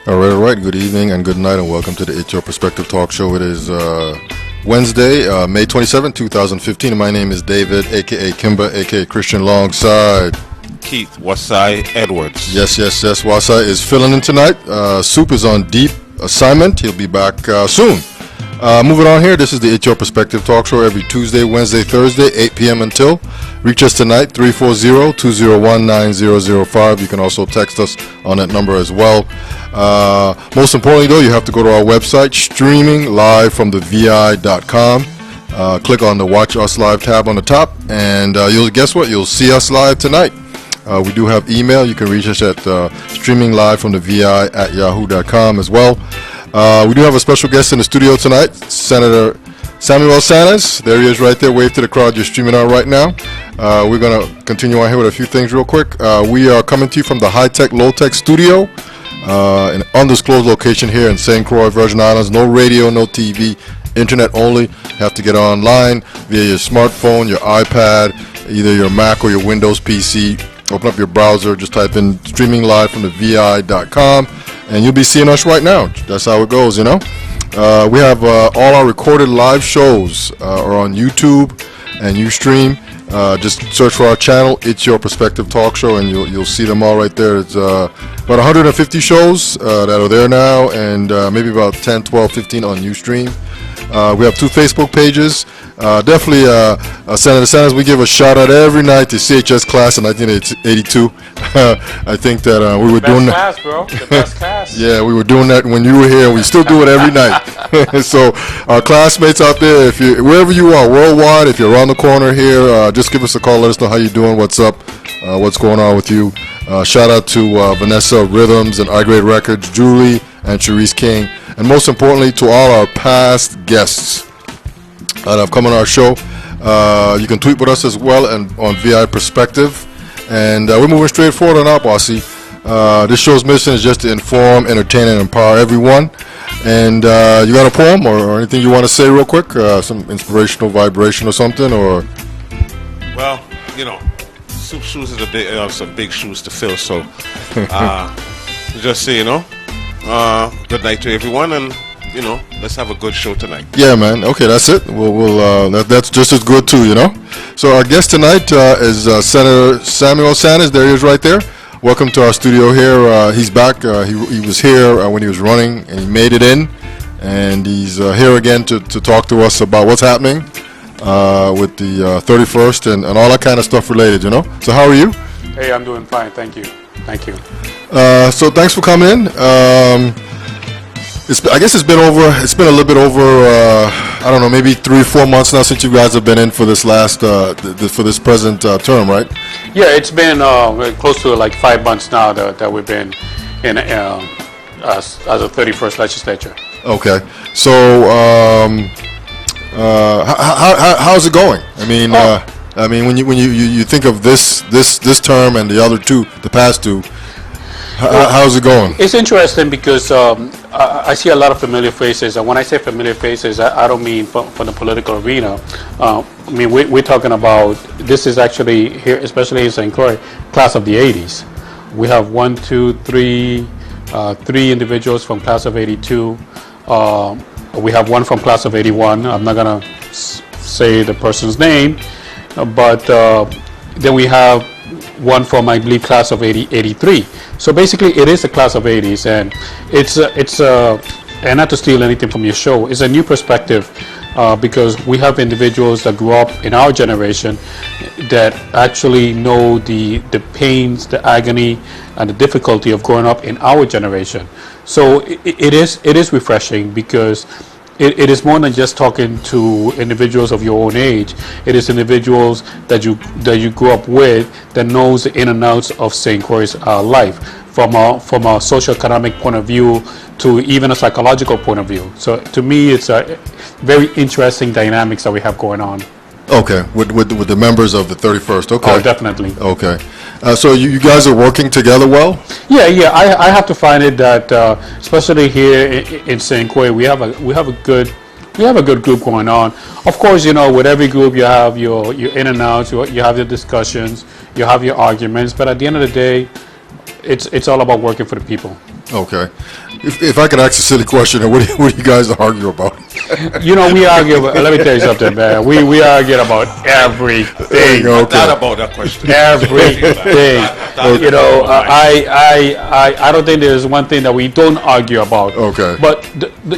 All right. Good evening and good night, and welcome to the It's Your Perspective Talk Show. It is Wednesday, May 27, 2015, and my name is David, a.k.a. Kimba, a.k.a. Christian, alongside Keith Wasai Edwards. Yes. Wasai is filling in tonight. Soup is on deep assignment. He'll be back soon. Moving on here, this is the It's Your Perspective Talk Show every Tuesday, Wednesday, Thursday, 8 p.m. until. Reach us tonight, 340-201-9005. You can also text us on that number as well. Most importantly, though, you have to go to our website, streaming live from the vi.com. Click on the Watch Us Live tab on the top, and guess what? You'll see us live tonight. We do have email. You can reach us at streaminglivefromthevi@yahoo.com as well. We do have a special guest in the studio tonight, Senator Sammuel. There he is right there. Wave to the crowd. You're streaming on right now. We're going to continue on here with a few things real quick. We are coming to you from the high-tech, low-tech studio in an undisclosed location here in St. Croix, Virgin Islands. No radio, no TV, internet only. You have to get online via your smartphone, your iPad, either your Mac or your Windows PC. Open up your browser, just type in streaming live from the vi.com, and you'll be seeing us right now. That's how it goes, you know. We have all our recorded live shows are on YouTube and Ustream. Just search for our channel, It's Your Perspective Talk Show, and you'll see them all right there. It's about 150 shows that are there now, and maybe about 10, 12, 15 on Ustream. We have 2 Facebook pages. Definitely, Senator Sanders, we give a shout out every night to CHS class in 1982. I think that we were doing that. The best class. Yeah, we were doing that when you were here. We still do it every night. So, our classmates out there, if you wherever you are, worldwide, if you're around the corner here, just give us a call. Let us know how you're doing. What's up? What's going on with you? Shout out to Vanessa Rhythms and iGrade Records, Julie and Cherise King, and most importantly to all our past guests that have come on our show. You can tweet with us as well and on VI Perspective. And we're moving straight forward on our bossy. This show's mission is just to inform, entertain, and empower everyone. And you got a poem or anything you want to say real quick? Some inspirational vibration or something? Or well, you know, Soup Shoes is some big shoes to fill. So just say, you know, good night to everyone, and you know, let's have a good show tonight. Yeah, man. Okay, that's it. That's just as good too, you know. So our guest tonight is Senator Sammuel Sanders. There he is, right there. Welcome to our studio here. He's back. He was here when he was running, and he made it in. And he's here again to talk to us about what's happening with the 31st and all that kind of stuff related, you know. So how are you? Hey, I'm doing fine. Thank you. So thanks for coming in. I guess it's been a little bit over, I don't know, maybe 3 or 4 months now since you guys have been in for this last, for this present term, right? Yeah, it's been close to like 5 months now that we've been in as a 31st legislature. Okay, so how's it going? I mean, when you think of this term and the other two, the past two. How's it going? It's interesting because I see a lot of familiar faces, and when I say familiar faces, I don't mean from the political arena. I mean, we're talking about, this is actually here, especially in St. Croix, class of the 80s. We have 3 individuals from class of 82. We have one from class of 81. I'm not going to say the person's name, but then we have one from, I believe, class of 83. So basically, it is a class of 80s, and it's and not to steal anything from your show, it's a new perspective because we have individuals that grew up in our generation that actually know the pains, the agony, and the difficulty of growing up in our generation. So it is refreshing because it is more than just talking to individuals of your own age. It is individuals that you grew up with that knows the in and outs of St. Croix's life from a socioeconomic point of view to even a psychological point of view. So to me, it's a very interesting dynamics that we have going on. Okay, with the members of the 31st. Okay. Oh, definitely. Okay. So you guys are working together well? Yeah. I have to find it that, especially here in St. Croix, we have a good group going on. Of course, you know, with every group you have your in and outs, you have your discussions, you have your arguments, but at the end of the day, it's all about working for the people. Okay. If I could ask a silly question, what do you guys argue about? You know, we argue. Let me tell you something, man. We argue about everything. Not about that question. Everything. You know, I don't think there's one thing that we don't argue about. Okay. But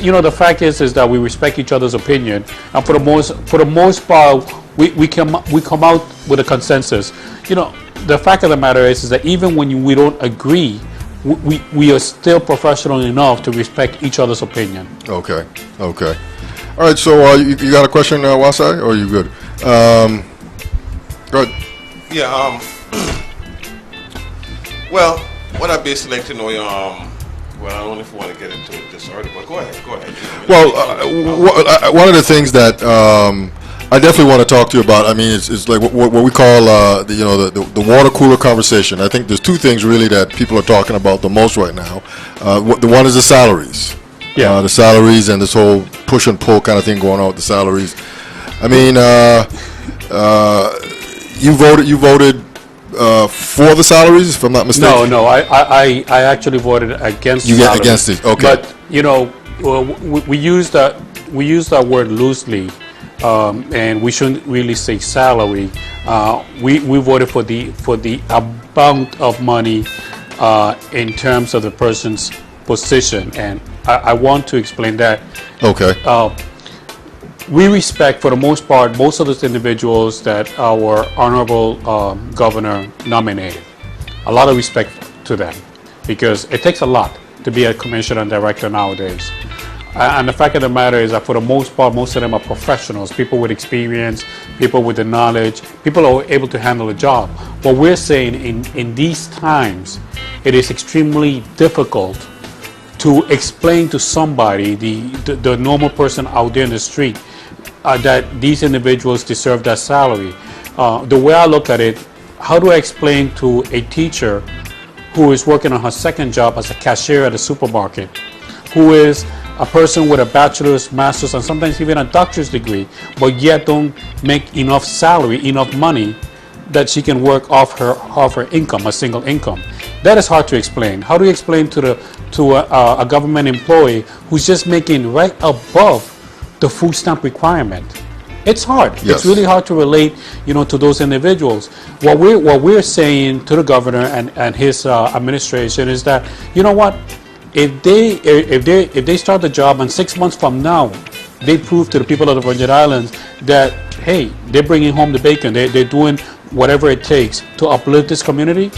you know, the fact is that we respect each other's opinion, and for the most part, we come out with a consensus. You know, the fact of the matter is that even when we don't agree, we are still professional enough to respect each other's opinion. Okay. Okay. All right. So you got a question, Wasai, or are you good? Go ahead. Yeah. Well, what I basically like to know, well, I don't know if you want to get into this already, but go ahead. Well, one of the things that I definitely want to talk to you about. I mean, it's like what we call the water cooler conversation. I think there's two things really that people are talking about the most right now. The one is the salaries. Yeah. The salaries and this whole push and pull kind of thing going on with the salaries. I mean, you voted for the salaries, if I'm not mistaken. No, I actually voted against. You get against it, okay. But you know, we use that word loosely. And we shouldn't really say salary. We voted for the amount of money in terms of the person's position, and I want to explain that. Okay. We respect, for the most part, most of those individuals that our honorable governor nominated. A lot of respect to them, because it takes a lot to be a commissioner and director nowadays. And the fact of the matter is that for the most part, most of them are professionals, people with experience, people with the knowledge, people who are able to handle a job. What we're saying in these times, it is extremely difficult to explain to somebody, the normal person out there in the street, that these individuals deserve that salary. The way I look at it, how do I explain to a teacher who is working on her second job as a cashier at a supermarket, who is a person with a bachelor's, master's, and sometimes even a doctor's degree, but yet don't make enough salary, enough money that she can work off her income, a single income? That is hard to explain. How do you explain to a government employee who's just making right above the food stamp requirement? It's hard. Yes. It's really hard to relate, to those individuals. What we're saying to the governor and his administration is that, you know what? If they start the job and 6 months from now, they prove to the people of the Virgin Islands that, hey, they're bringing home the bacon, they're doing whatever it takes to uplift this community,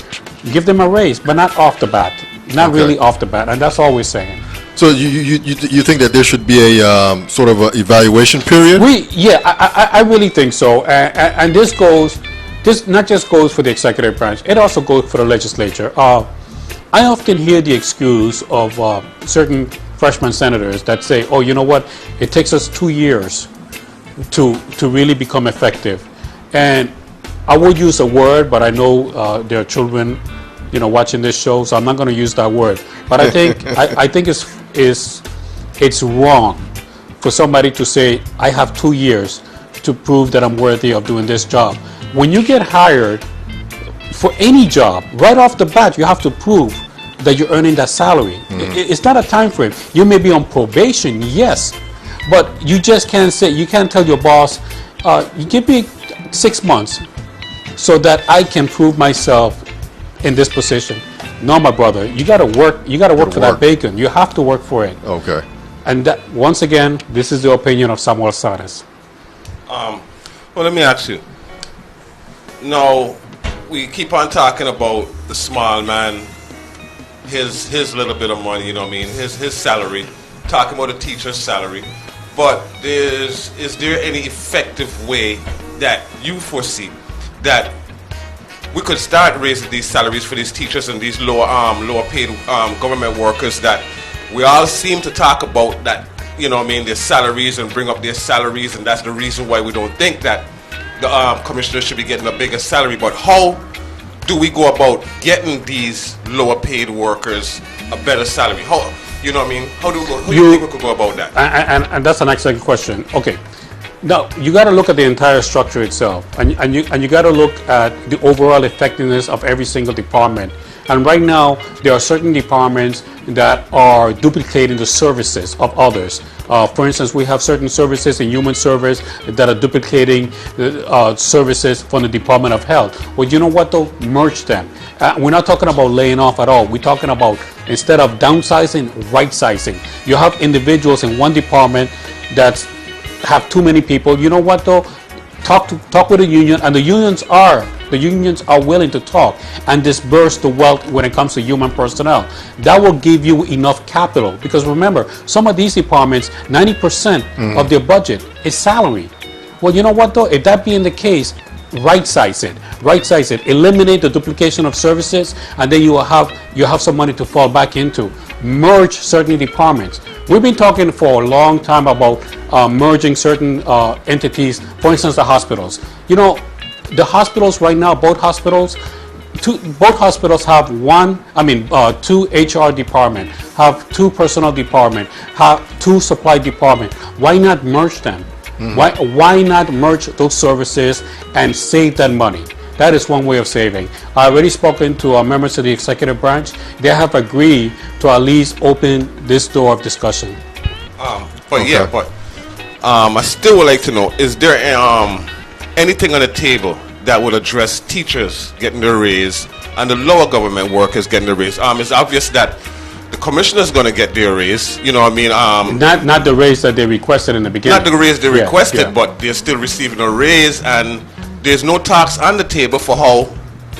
give them a raise, but not off the bat, not Okay. really off the bat, and that's all we're saying. So you think that there should be a sort of a evaluation period? I really think so, and this not just goes for the executive branch, it also goes for the legislature. I often hear the excuse of certain freshman senators that say, oh, you know what, it takes us 2 years to really become effective. And I would use a word, but I know there are children, watching this show, so I'm not going to use that word. But I think I think it's wrong for somebody to say, I have 2 years to prove that I'm worthy of doing this job. When you get hired for any job, right off the bat, you have to prove that you're earning that salary. It's not a time frame. You may be on probation, yes, but you just can't say, you can't tell your boss, you give me 6 months so that I can prove myself in this position. No, my brother, you gotta work. You gotta work for that bacon. You have to work for it. Okay. And that, once again, this is the opinion of Sammuel Sanes. Well, let me ask you. Now, we keep on talking about the small man, his little bit of money, his salary, talking about a teacher's salary. But is there any effective way that you foresee that we could start raising these salaries for these teachers and these lower paid government workers that we all seem to talk about, that, their salaries, and bring up their salaries, and that's the reason why we don't think that the commissioners should be getting a bigger salary? But how do we go about getting these lower paid workers a better salary? How do you think we could go about that? And that's an excellent question. Okay, No, you got to look at the entire structure itself, and you got to look at the overall effectiveness of every single department. And right now, there are certain departments that are duplicating the services of others. For instance, we have certain services in human service that are duplicating services from the Department of Health. Well, you know what though? Merge them. We're not talking about laying off at all. We're talking about, instead of downsizing, right-sizing. You have individuals in one department that have too many people. You know what though? Talk with the union, and the unions are willing to talk and disperse the wealth when it comes to human personnel. That will give you enough capital, because remember, some of these departments, 90% of their budget is salary. Well, you know what though? If that being the case, right-size it, eliminate the duplication of services, and then you have some money to fall back into. Merge certain departments. We've been talking for a long time about merging certain entities. For instance, the hospitals. You know, the hospitals right now, both hospitals have two HR department, have two personnel department, have two supply department. Why not merge them? Why not merge those services and save that money? That is one way of saving. I already spoken to members of the executive branch. They have agreed to at least open this door of discussion. I still would like to know, is there anything on the table that would address teachers getting their raise and the lower government workers getting their raise? It's obvious that the commissioner is going to get their raise. You know what I mean? Not the raise that they requested in the beginning. Not the raise they requested, but they're still receiving a raise, and there's no talks on the table for how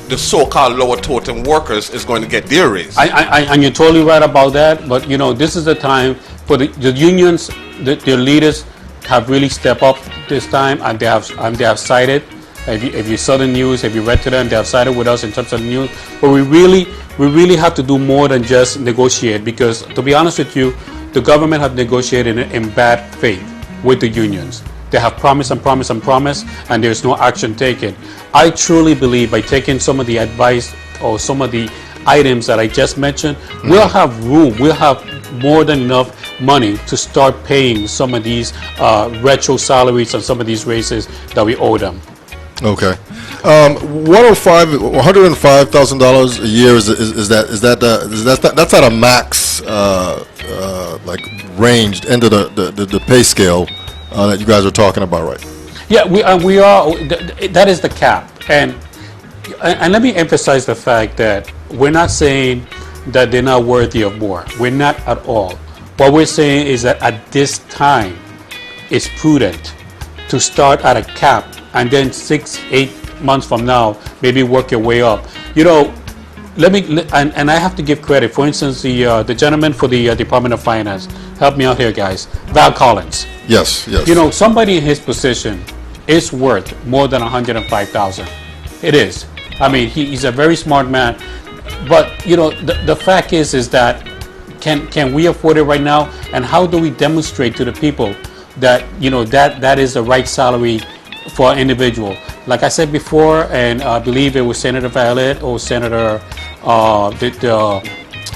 the so-called lower totem workers is going to get their raise. And you're totally right about that. But you know, this is the time for the unions. Their leaders have really stepped up this time, and they have sided. If you saw the news, if you read to them, they have sided with us in terms of the news. But we really have to do more than just negotiate, because to be honest with you, the government have negotiated in bad faith with the unions. They have promised and promised and promised, and there's no action taken. I truly believe by taking some of the advice or some of the items that I just mentioned, we'll have room, we'll have more than enough money to start paying some of these retro salaries and some of these raises that we owe them. Okay. $105,000 a year that's at a max like ranged end of the pay scale that you guys are talking about, right? Yeah, we are. That is the cap, and let me emphasize the fact that we're not saying that they're not worthy of more. We're not at all. What we're saying is that at this time, it's prudent to start at a cap, and then 6-8 months from now, maybe work your way up. You know, and I have to give credit. For instance, the gentleman for the Department of Finance, help me out here, guys. Val Collins. Yes. You know, somebody in his position is worth more than $105,000. It is. I mean, he's a very smart man. But you know, the fact is that can we afford it right now? And how do we demonstrate to the people that you know that is the right salary for an individual? Like I said before, and I believe it was Senator Violet or Senator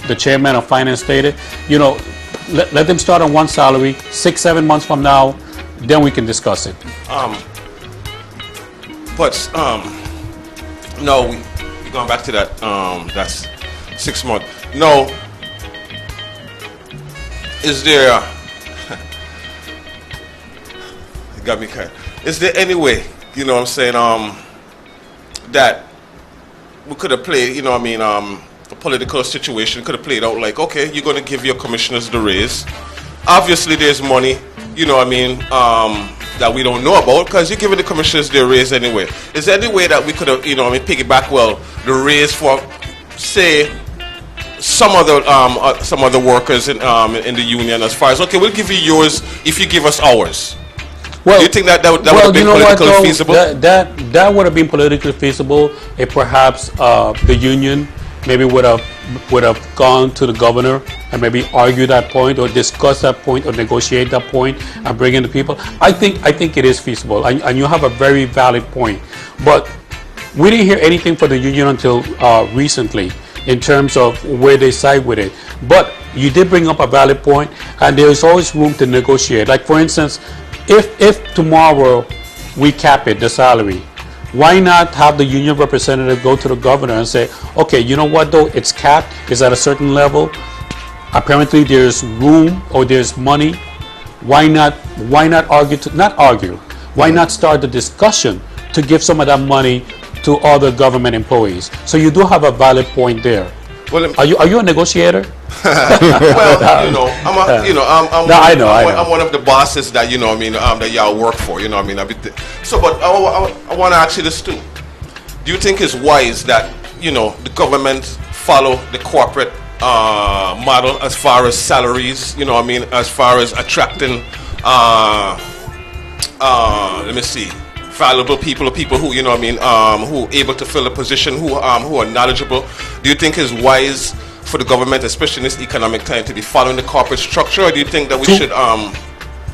the chairman of finance stated, you know, let them start on one salary. 6-7 months from now, then we can discuss it. No, we're going back to that. That's 6 months. No, is there? It got me kind. Is there any way? You know what I'm saying? That we could have played, you know what I mean, the political situation could have played out like, okay, you're going to give your commissioners the raise. Obviously, there's money, you know what I mean, that we don't know about, because you're giving the commissioners their raise anyway. Is there any way that we could have, you know what I mean, piggyback, well, the raise for, say, some of the workers in the union, as far as, okay, we'll give you yours if you give us ours. Well, do you think that would have been politically feasible? That would have been politically feasible if perhaps the union maybe would have gone to the governor and maybe argue that point or discuss that point or negotiate that point and bring in the people. I think it is feasible, and you have a very valid point. But we didn't hear anything from the union until recently in terms of where they side with it. But you did bring up a valid point, and there is always room to negotiate. Like for instance, if tomorrow we cap it, the salary, why not have the union representative go to the governor and say, okay, you know what though, it's capped, it's at a certain level, apparently there's room or there's money, why not argue, why not start the discussion to give some of that money to other government employees? So you do have a valid point there. Well, Are you a negotiator? well, I'm I'm one of the bosses that that y'all work for. So, but I want to ask you this too. Do you think it's wise that the government follow the corporate model as far as salaries? As far as attracting, let me see, valuable people, or people who who able to fill a position, who are knowledgeable. Do you think it's wise for the government, especially in this economic time, to be following the corporate structure, or do you think that we should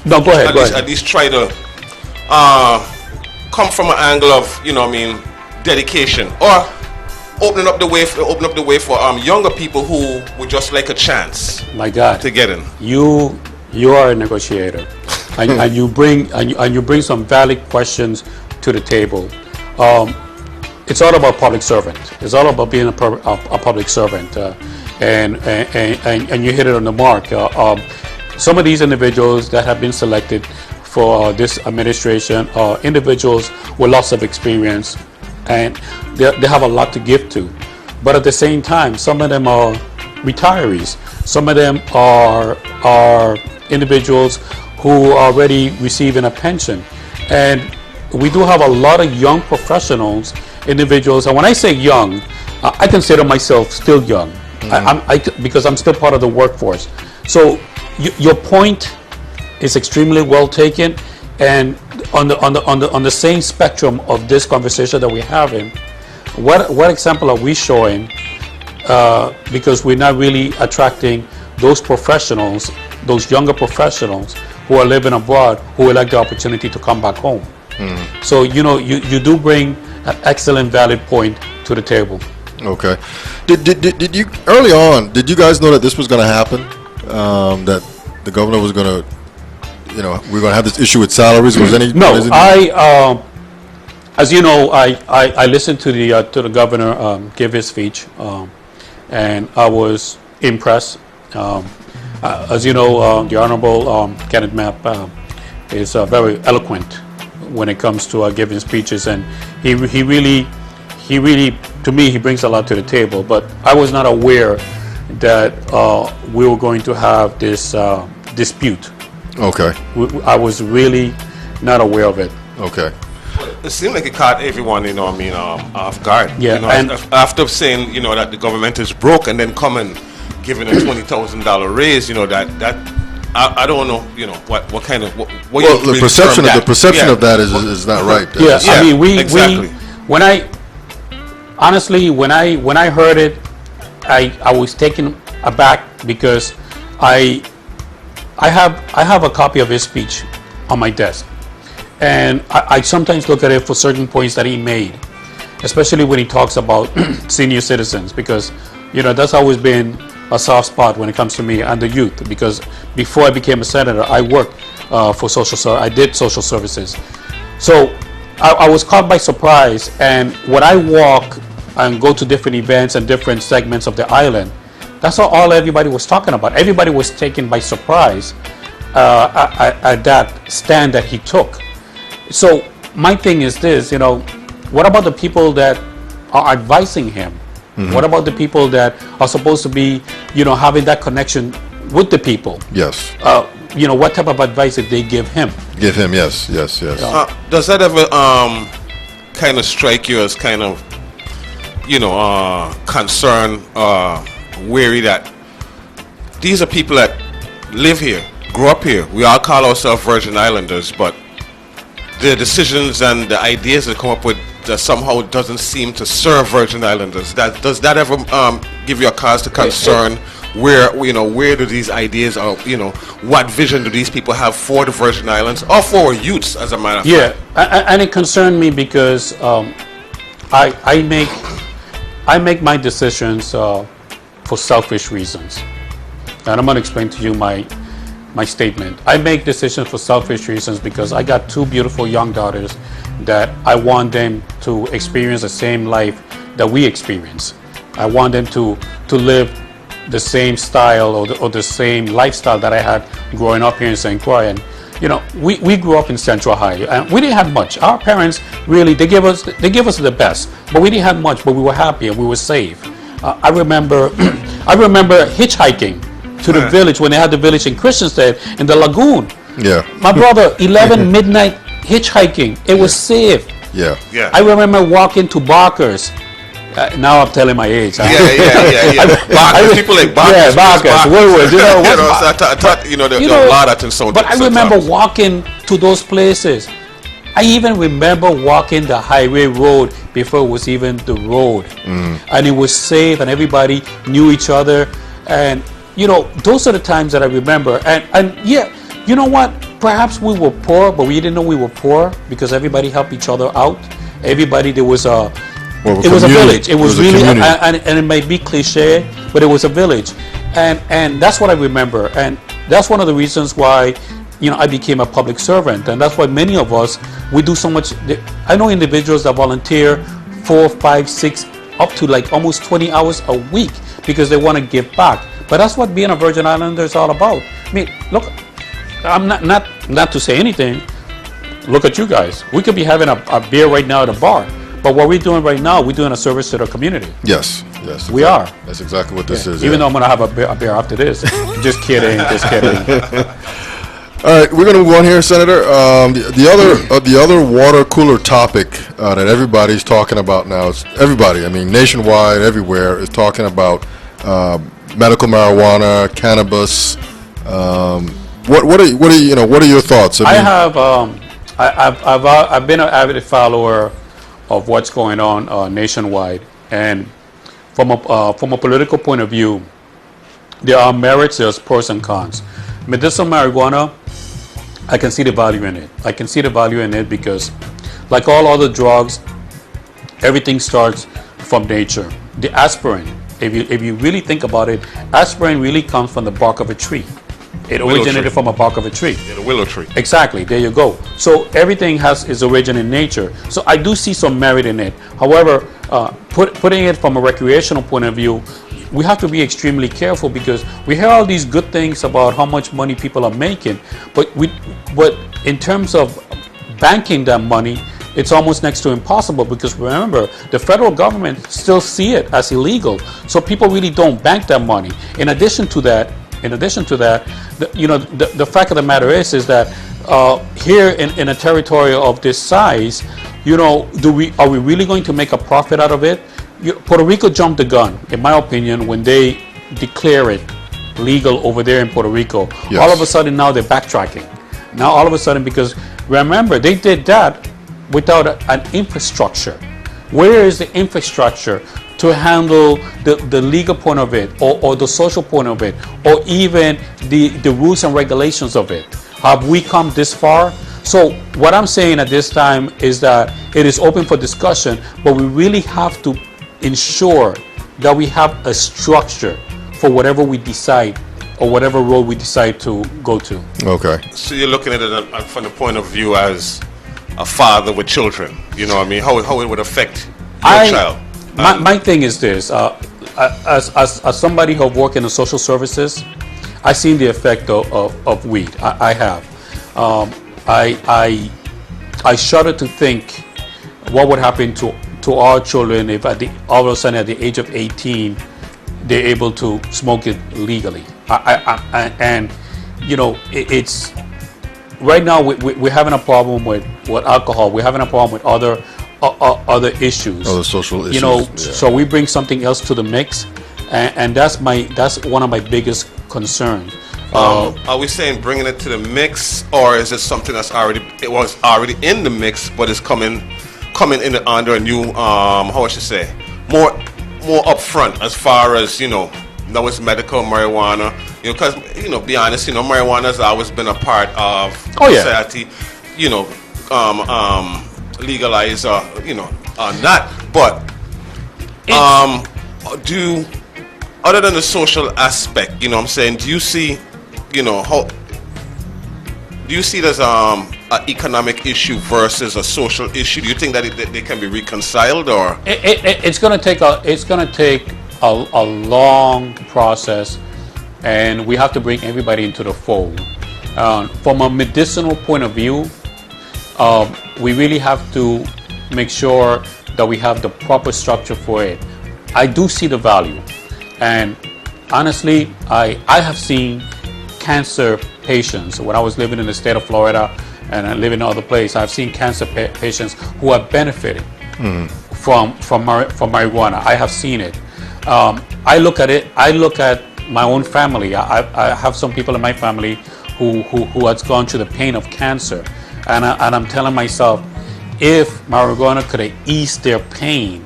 no, go ahead, at least try to come from an angle of dedication, or open up the way for younger people who would just like a chance My God, to get in? you are a negotiator, and you bring some valid questions to the table. It's all about public servant. It's all about being a public servant, and you hit it on the mark. Some of these individuals that have been selected for this administration are individuals with lots of experience, and they have a lot to give to. But at the same time, some of them are retirees. Some of them are individuals who are already receiving a pension, and we do have a lot of young professionals, individuals. And when I say young, I consider myself still young, because I'm still part of the workforce. So your point is extremely well taken, and on the same spectrum of this conversation that we're having, what example are we showing? Because we're not really attracting those professionals, those younger professionals who are living abroad, who would like the opportunity to come back home. So you do bring an excellent, valid point to the table. Okay. Did you early on? Did you guys know that this was going to happen? That the governor was going to, we're going to have this issue with salaries? Was any? No, as you know, I listened to the governor give his speech, and I was impressed. As you know, the Honorable Kenneth Mapp is very eloquent when it comes to giving speeches, and he really, to me, he brings a lot to the table. But I was not aware that we were going to have this dispute. Okay. I was really not aware of it. Okay. It seemed like it caught everyone, off guard. Yeah, and after saying, that the government is broke, and then come and giving a $20,000 raise, that I don't know, what kind of what Well, you the really perception term of that is not right. yeah, Yeah, I mean, we exactly. when I heard it, I was taken aback, because I have a copy of his speech on my desk, and I sometimes look at it for certain points that he made, especially when he talks about senior citizens, because that's always been a soft spot when it comes to me and the youth, because before I became a senator, I worked for I did social services. So I was caught by surprise, and when I walk and go to different events and different segments of the island, that's all everybody was talking about. Everybody was taken by surprise at that stand that he took. So my thing is this, what about the people that are advising him? Mm-hmm. What about the people that are supposed to be, having that connection with the people? Yes. What type of advice did they give him? Give him, yes. Does that ever kind of strike you as kind of, concern, weary that these are people that live here, grew up here? We all call ourselves Virgin Islanders, but the decisions and the ideas that come up with that somehow doesn't seem to serve Virgin Islanders. Does that ever give you a cause to concern? Where do these ideas, or what vision do these people have for the Virgin Islands, or for youths, as a matter of fact? Yeah, and it concerned me because I make my decisions for selfish reasons, and I'm going to explain to you my my statement. I make decisions for selfish reasons because I got two beautiful young daughters that I want them to experience the same life that we experience. I want them to live the same style or the same lifestyle that I had growing up here in St. Croix. And we grew up in Central High, and we didn't have much. Our parents really they gave us the best, but we didn't have much. But we were happy and we were safe. I remember hitchhiking to the village when they had the village in Christiansted in the lagoon. Yeah. My brother, 11 midnight hitchhiking. It was safe. Yeah. Yeah. I remember walking to Barker's. Now I'm telling my age. Huh? Yeah. Barkers, people like Barkers. Yeah, Barker's. Woodward. I thought there a lot that in Sound. But I remember walking to those places. I even remember walking the highway road before it was even the road. And it was safe and everybody knew each other. And, those are the times that I remember. And yeah, you know what? Perhaps we were poor, but we didn't know we were poor because everybody helped each other out. Everybody, there was a... It was a village. It was really, and it might be cliche, but it was a village, and that's what I remember, and that's one of the reasons why, I became a public servant, and that's why many of us we do so much. I know individuals that volunteer 4, 5, 6, up to like almost 20 hours a week because they want to give back. But that's what being a Virgin Islander is all about. I mean, look, I'm not to say anything. Look at you guys. We could be having a beer right now at a bar. But what we're doing right now, we're doing a service to the community. Yes. We are. That's exactly what this is. Even though I'm going to have a beer after this. Just kidding. All right, we're going to move on here, Senator. The other water cooler topic that everybody's talking about now is everybody. I mean, nationwide, everywhere is talking about medical marijuana, cannabis. What are your thoughts? I've been an avid follower of what's going on nationwide, and from a political point of view, there are merits, there's pros and cons. Medicinal marijuana, I can see the value in it. I can see the value in it because, like all other drugs, everything starts from nature. The aspirin, if you really think about it, aspirin really comes from the bark of a tree. It originated from a bark of a tree. Yeah, the willow tree. Exactly. There you go. So everything has its origin in nature. So I do see some merit in it. However, putting it from a recreational point of view, we have to be extremely careful because we hear all these good things about how much money people are making, but in terms of banking that money, it's almost next to impossible because remember, the federal government still see it as illegal. So people really don't bank that money. In addition to that, the fact of the matter is that here in a territory of this size, are we really going to make a profit out of it? Puerto Rico jumped the gun, in my opinion, when they declare it legal over there in Puerto Rico. Yes. All of a sudden now they're backtracking. Now all of a sudden, because remember, they did that without an infrastructure. Where is the infrastructure to handle the legal point of it, or the social point of it, or even the rules and regulations of it? Have we come this far? So what I'm saying at this time is that it is open for discussion, but we really have to ensure that we have a structure for whatever we decide or whatever road we decide to go to. Okay. So you're looking at it from the point of view as a father with children. You know what I mean? How it would affect your child. My thing is this: as somebody who worked in the social services, I've seen the effect of weed. I have. I shudder to think what would happen to our children if all of a sudden at the age of 18 they're able to smoke it legally. It's right now we're having a problem with alcohol. We're having a problem with other issues, other social issues. So we bring something else to the mix, and that's one of my biggest concerns. Are we saying bringing it to the mix, or is it something that's already in the mix, but it's coming in under a new how I should say more upfront as far as now it's medical marijuana, because be honest, marijuana has always been a part of society, legalize or not, but other than the social aspect, what I'm saying, do you see how do you see it as an economic issue versus a social issue? Do you think that they can be reconciled, or It's going to take a long process, and we have to bring everybody into the fold. From a medicinal point of view, we really have to make sure that we have the proper structure for it. I do see the value, and honestly, I have seen cancer patients. When I was living in the state of Florida and I live in other places, I've seen cancer patients who have benefited from marijuana. I have seen it. I look at it. I look at my own family. I have some people in my family who has gone through the pain of cancer, and I'm telling myself, if marijuana could have eased their pain,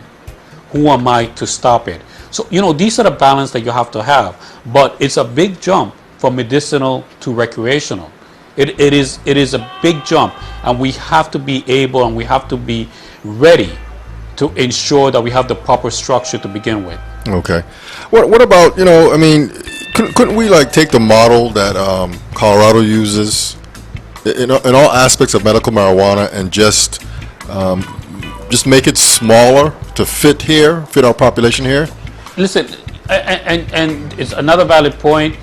who am I to stop it? So, these are the balance that you have to have. But it's a big jump from medicinal to recreational. It is a big jump, and we have to be able and we have to be ready to ensure that we have the proper structure to begin with. Okay. What about, couldn't we take the model that Colorado uses in all aspects of medical marijuana and just make it smaller to fit our population here? Listen, and it's another valid point.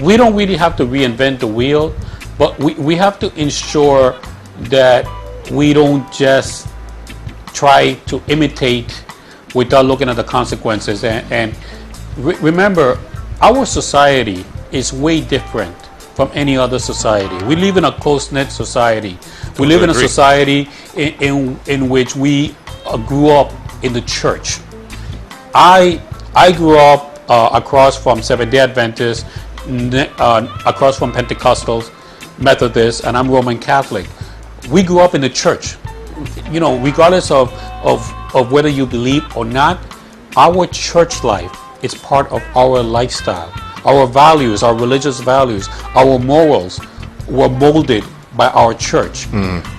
We don't really have to reinvent the wheel, but we have to ensure that we don't just try to imitate without looking at the consequences. And remember, our society is way different from any other society. We live in a close-knit society. We live in a society in which we grew up in the church. I grew up across from Seventh-day Adventists, across from Pentecostals, Methodists, and I'm Roman Catholic. We grew up in the church. Regardless of whether you believe or not, our church life is part of our lifestyle. Our values, our religious values, our morals were molded by our church.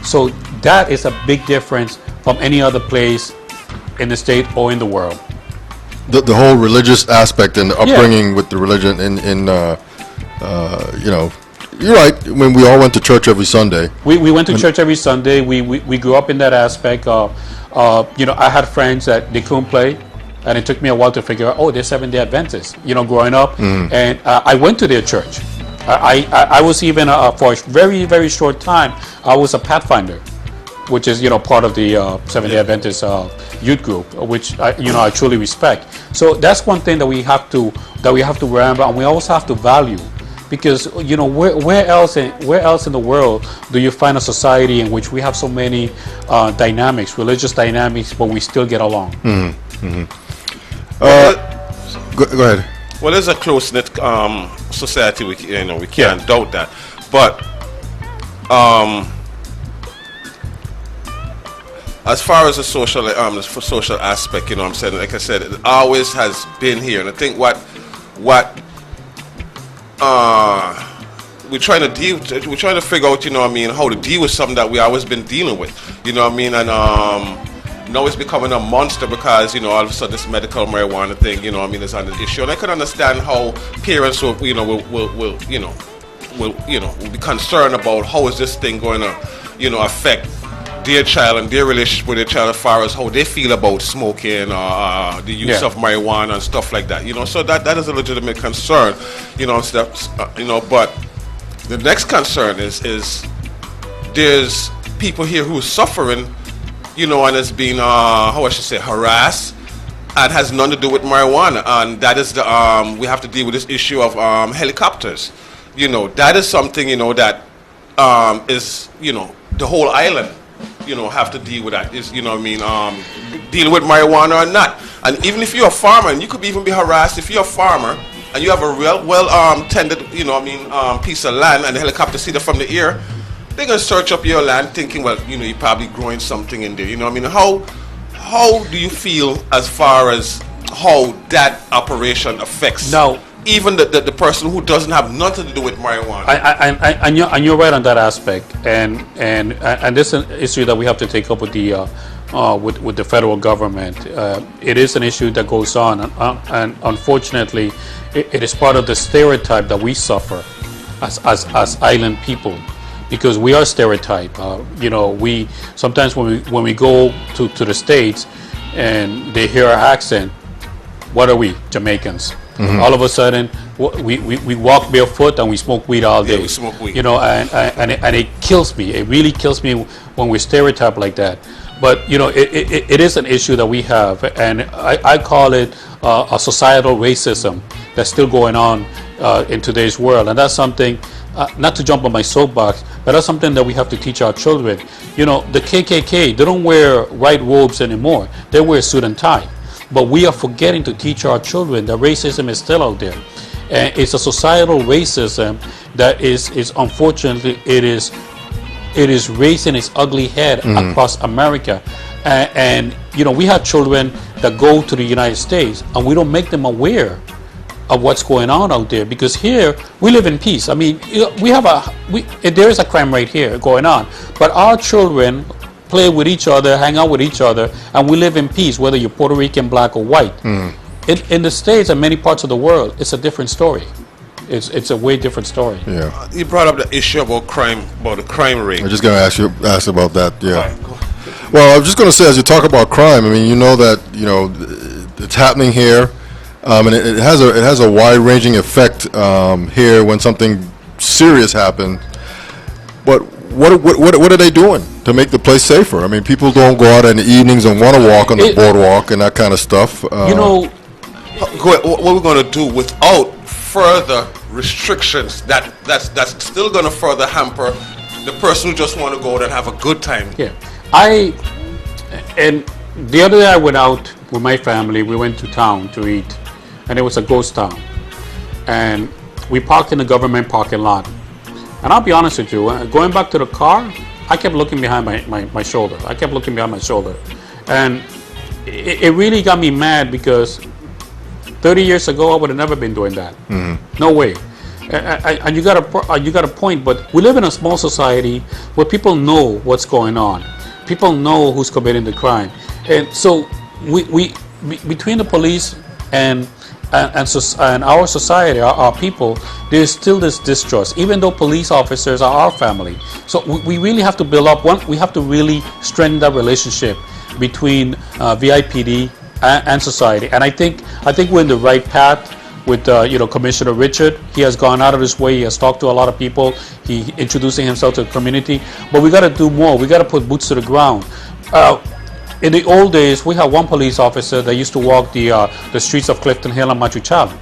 So that is a big difference from any other place in the state or in the world. The whole religious aspect and the upbringing with the religion you're right. When we all went to church every Sunday. We went to church every Sunday. We grew up in that aspect. I had friends that they couldn't play, and it took me a while to figure out, they're Seventh-day Adventists, growing up. And I went to their church. I was even, for a very, very short time, I was a Pathfinder, which is, part of the Seventh-day Adventist youth group, which I truly respect. So that's one thing that we have to remember, and we also have to value. Because where else in the world do you find a society in which we have so many dynamics, religious dynamics, but we still get along? Go ahead. Well, there's a close-knit society. We can't doubt that. But as far as the social aspect, I'm saying, like I said, it always has been here, and I think what we're trying to figure out, how to deal with something that we always been dealing with, and now it's becoming a monster because, all of a sudden this medical marijuana thing, is an issue, and I can understand how parents will be concerned about how is this thing going to, affect their child and their relationship with their child as far as how they feel about smoking, the use of marijuana and stuff like that. So that is a legitimate concern. But the next concern is there's people here who are suffering, and is being harassed, and has nothing to do with marijuana, and that is we have to deal with this issue of helicopters. That is something that is the whole island. Have to deal with that. Is dealing with marijuana or not. And even if you're a farmer, and you could even be harassed if you're a farmer and you have a real tended piece of land, and the helicopter see that from the air, they're gonna search up your land thinking, well, you're probably growing something in there. How do you feel as far as how that operation affects even the person who doesn't have nothing to do with marijuana? And you're right on that aspect, and this is an issue that we have to take up with the federal government. It is an issue that goes on, and unfortunately, it is part of the stereotype that we suffer as island people, because we are stereotyped. We sometimes when we go to the States and they hear our accent, what are we, Jamaicans? All of a sudden, we walk barefoot and we smoke weed all day. we smoke weed. And it kills me. It really kills me when we're stereotyped like that. But it is an issue that we have, and I call it a societal racism that's still going on in today's world, and that's something. Not to jump on my soapbox, but that's something that we have to teach our children. The KKK, they don't wear white robes anymore. They wear suit and tie. But we are forgetting to teach our children that racism is still out there. And it's a societal racism that is unfortunately, it is raising its ugly head across America. And we have children that go to the United States and we don't make them aware of what's going on out there, because here we live in peace. I mean, there is a crime rate here going on, but our children play with each other, hang out with each other, and we live in peace, whether you're Puerto Rican, black, or white. In the States and many parts of the world, it's a different story. It's a way different story. Yeah. You brought up the issue about the crime rate. I'm just going to ask about that. Yeah. Right, go ahead. Well, I was just going to say, as you talk about crime, I mean, it's happening here, and it has a wide-ranging effect here when something serious happens. But what are they doing to make the place safer? I mean, people don't go out in the evenings and want to walk on the boardwalk and that kind of stuff. What we're going to do without further restrictions that's still going to further hamper the person who just want to go out and have a good time. Yeah, and the other day I went out with my family. We went to town to eat, and it was a ghost town, and we parked in the government parking lot. And I'll be honest with you, going back to the car, I kept looking behind my shoulder. I kept looking behind my shoulder, and it really got me mad, because 30 years ago I would have never been doing that. No way. And you got a point, but we live in a small society where people know what's going on. People know who's committing the crime, and so we between the police and our society, our people, there's still this distrust, even though police officers are our family. So we really have to build up we have to really strengthen that relationship between VIPD and society. And I think we're in the right path with Commissioner Richard. He has gone out of his way. He has talked to a lot of people. He introducing himself to the community. But we got to do more. We got to put boots to the ground. In the old days, we had one police officer that used to walk the streets of Clifton Hill and Machuchala.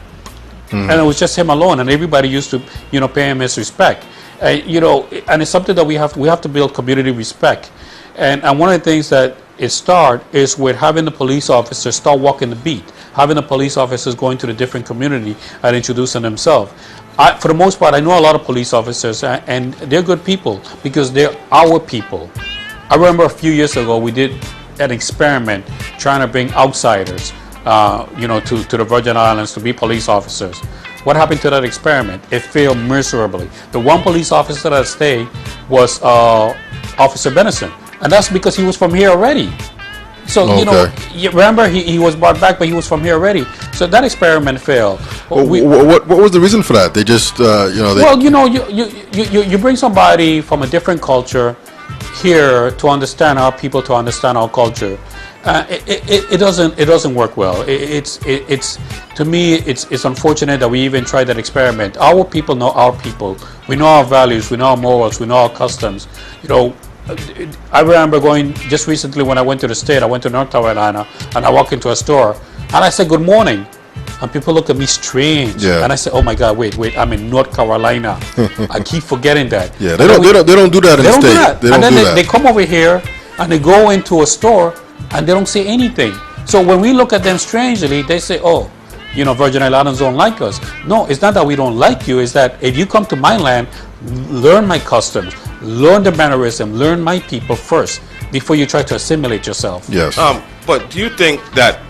And it was just him alone, and everybody used to pay him his respect. And it's something that we have to build community respect. And one of the things that it starts is with having the police officers start walking the beat, having the police officers going to the different community and introducing themselves. For the most part, I know a lot of police officers, and they're good people because they're our people. I remember a few years ago we did an experiment trying to bring outsiders, to the Virgin Islands to be police officers. What happened to that experiment? It failed miserably. The one police officer that stayed was Officer Benison, and that's because he was from here already. So, you remember he was brought back, but he was from here already. So that experiment failed. What was the reason for that? They just, you bring somebody from a different culture here to understand our people, to understand our culture. It doesn't work well. It's to me it's unfortunate that we even tried that experiment. Our people know our people. We know our values. We know our morals. We know our customs. I remember going just recently when I went to the state. I went to North Carolina, and I walked into a store and I said good morning, and people look at me strange. Yeah. And I said, oh my God, wait, I'm in North Carolina. I keep forgetting that. Yeah, they don't do that in the state. And then they come over here and they go into a store and they don't say anything. So when we look at them strangely, they say, oh, Virgin Islands don't like us. No, it's not that we don't like you. It's that if you come to my land, learn my customs, learn the mannerism, learn my people first before you try to assimilate yourself. Yes. But do you think that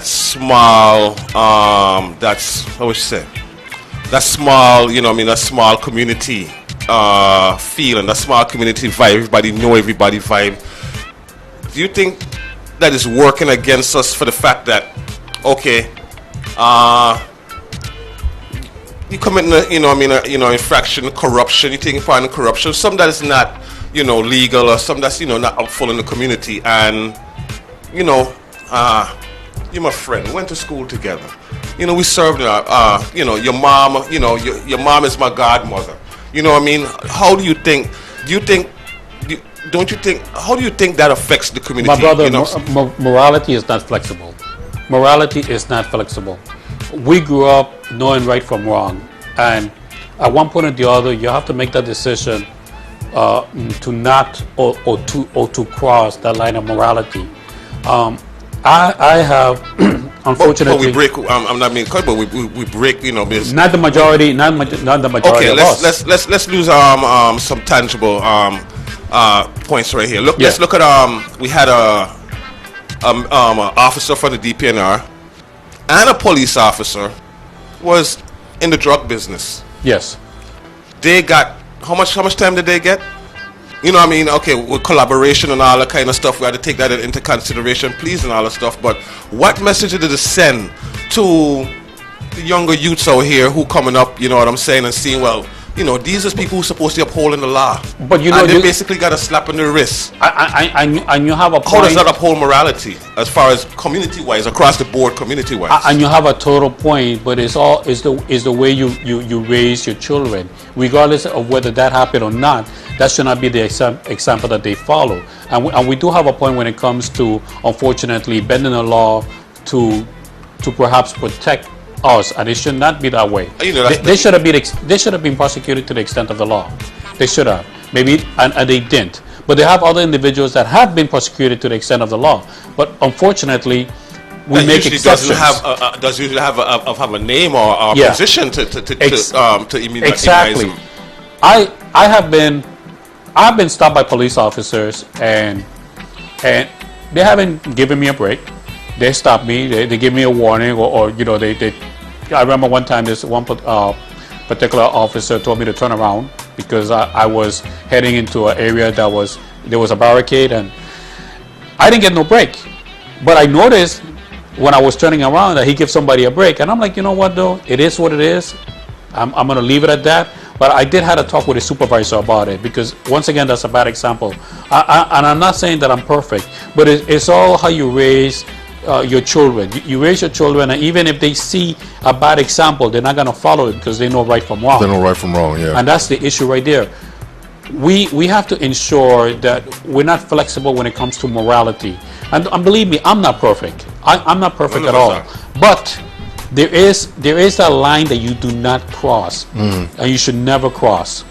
small, that small community feel and that small community vibe, everybody know everybody vibe, do you think that is working against us for the fact that, okay, you commit, infraction, corruption, you taking part in corruption, something that is not, legal, or something that's, not helpful in the community, and, you're my friend, we went to school together. We served, your mom, your mom is my godmother. You know what I mean? How do you think, how do you think that affects the community? My brother, morality is not flexible. Morality is not flexible. We grew up knowing right from wrong, and at one point or the other, you have to make that decision to not or to cross that line of morality. I have, unfortunately, but we break. I'm not being cut, but we break. Because not the majority. Not the majority. Okay, of us. let's lose some tangible points right here. Let's look at we had a officer from the DPNR and a police officer was in the drug business. Yes. They got how much time did they get? Okay, with collaboration and all that kind of stuff, we had to take that into consideration, please, and all that stuff. But what message did it send to the younger youths out here who coming up, you know what I'm saying, and seeing, well, these are people who's supposed to be upholding the law. But and they basically got a slap on the wrist. And you have a point. How does that uphold morality as far as community-wise, across the board, community-wise? And you have a total point, but it's the way you raise your children, regardless of whether that happened or not. That should not be the example that they follow. And we do have a point when it comes to, unfortunately, bending the law to perhaps protect us, and it should not be that way. They should have been prosecuted to the extent of the law. They should have, maybe, and they didn't. But they have other individuals that have been prosecuted to the extent of the law. But unfortunately, we that make exceptions. Does usually have a name or a position to immunize exactly. them. I've been stopped by police officers, and they haven't given me a break. They stopped me. They give me a warning, or they. I remember one time this one particular officer told me to turn around because I was heading into an area there was a barricade, and I didn't get no break. But I noticed when I was turning around that he gives somebody a break, and I'm like, you know what though, it is what it is. I'm going to leave it at that. But I did have a talk with a supervisor about it, because once again, that's a bad example. And I'm not saying that I'm perfect, but it's all how you raise your children. You raise your children, and even if they see a bad example, they're not going to follow it because they know right from wrong. They know right from wrong, yeah. And that's the issue right there. We have to ensure that we're not flexible when it comes to morality. And believe me, I'm not perfect. I'm not perfect at all. But there is that line that you do not cross, and you should never cross.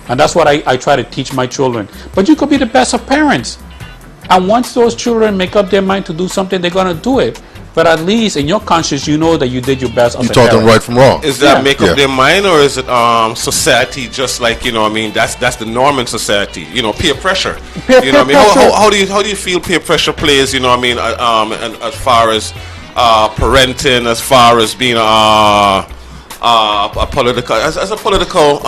And that's what I try to teach my children. But you could be the best of parents, and once those children make up their mind to do something, they're going to do it. But at least in your conscience, you know that you did your best as a parent. You taught them right from wrong. Is that make up their mind, or is it society just like, that's the norm in society, peer pressure? Peer pressure. How do you feel peer pressure plays, and as far as parenting, as far as being a political, as a political,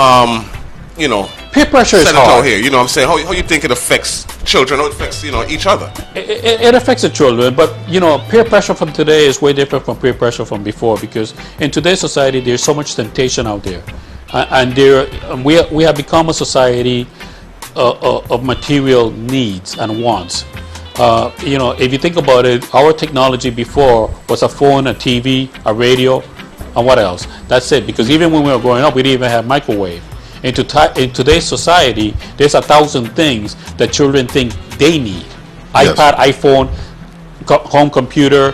peer pressure is hard here. I'm saying, how you think it affects children, how it affects each other? It affects the children, but peer pressure from today is way different from peer pressure from before, because in today's society there's so much temptation out there, and we have become a society of material needs and wants. If you think about it, our technology before was a phone, a TV, a radio, and what else? That's it. Because even when we were growing up, we didn't even have microwave. In today's society, there's 1,000 things that children think they need. Yes. iPad, iPhone, home computer,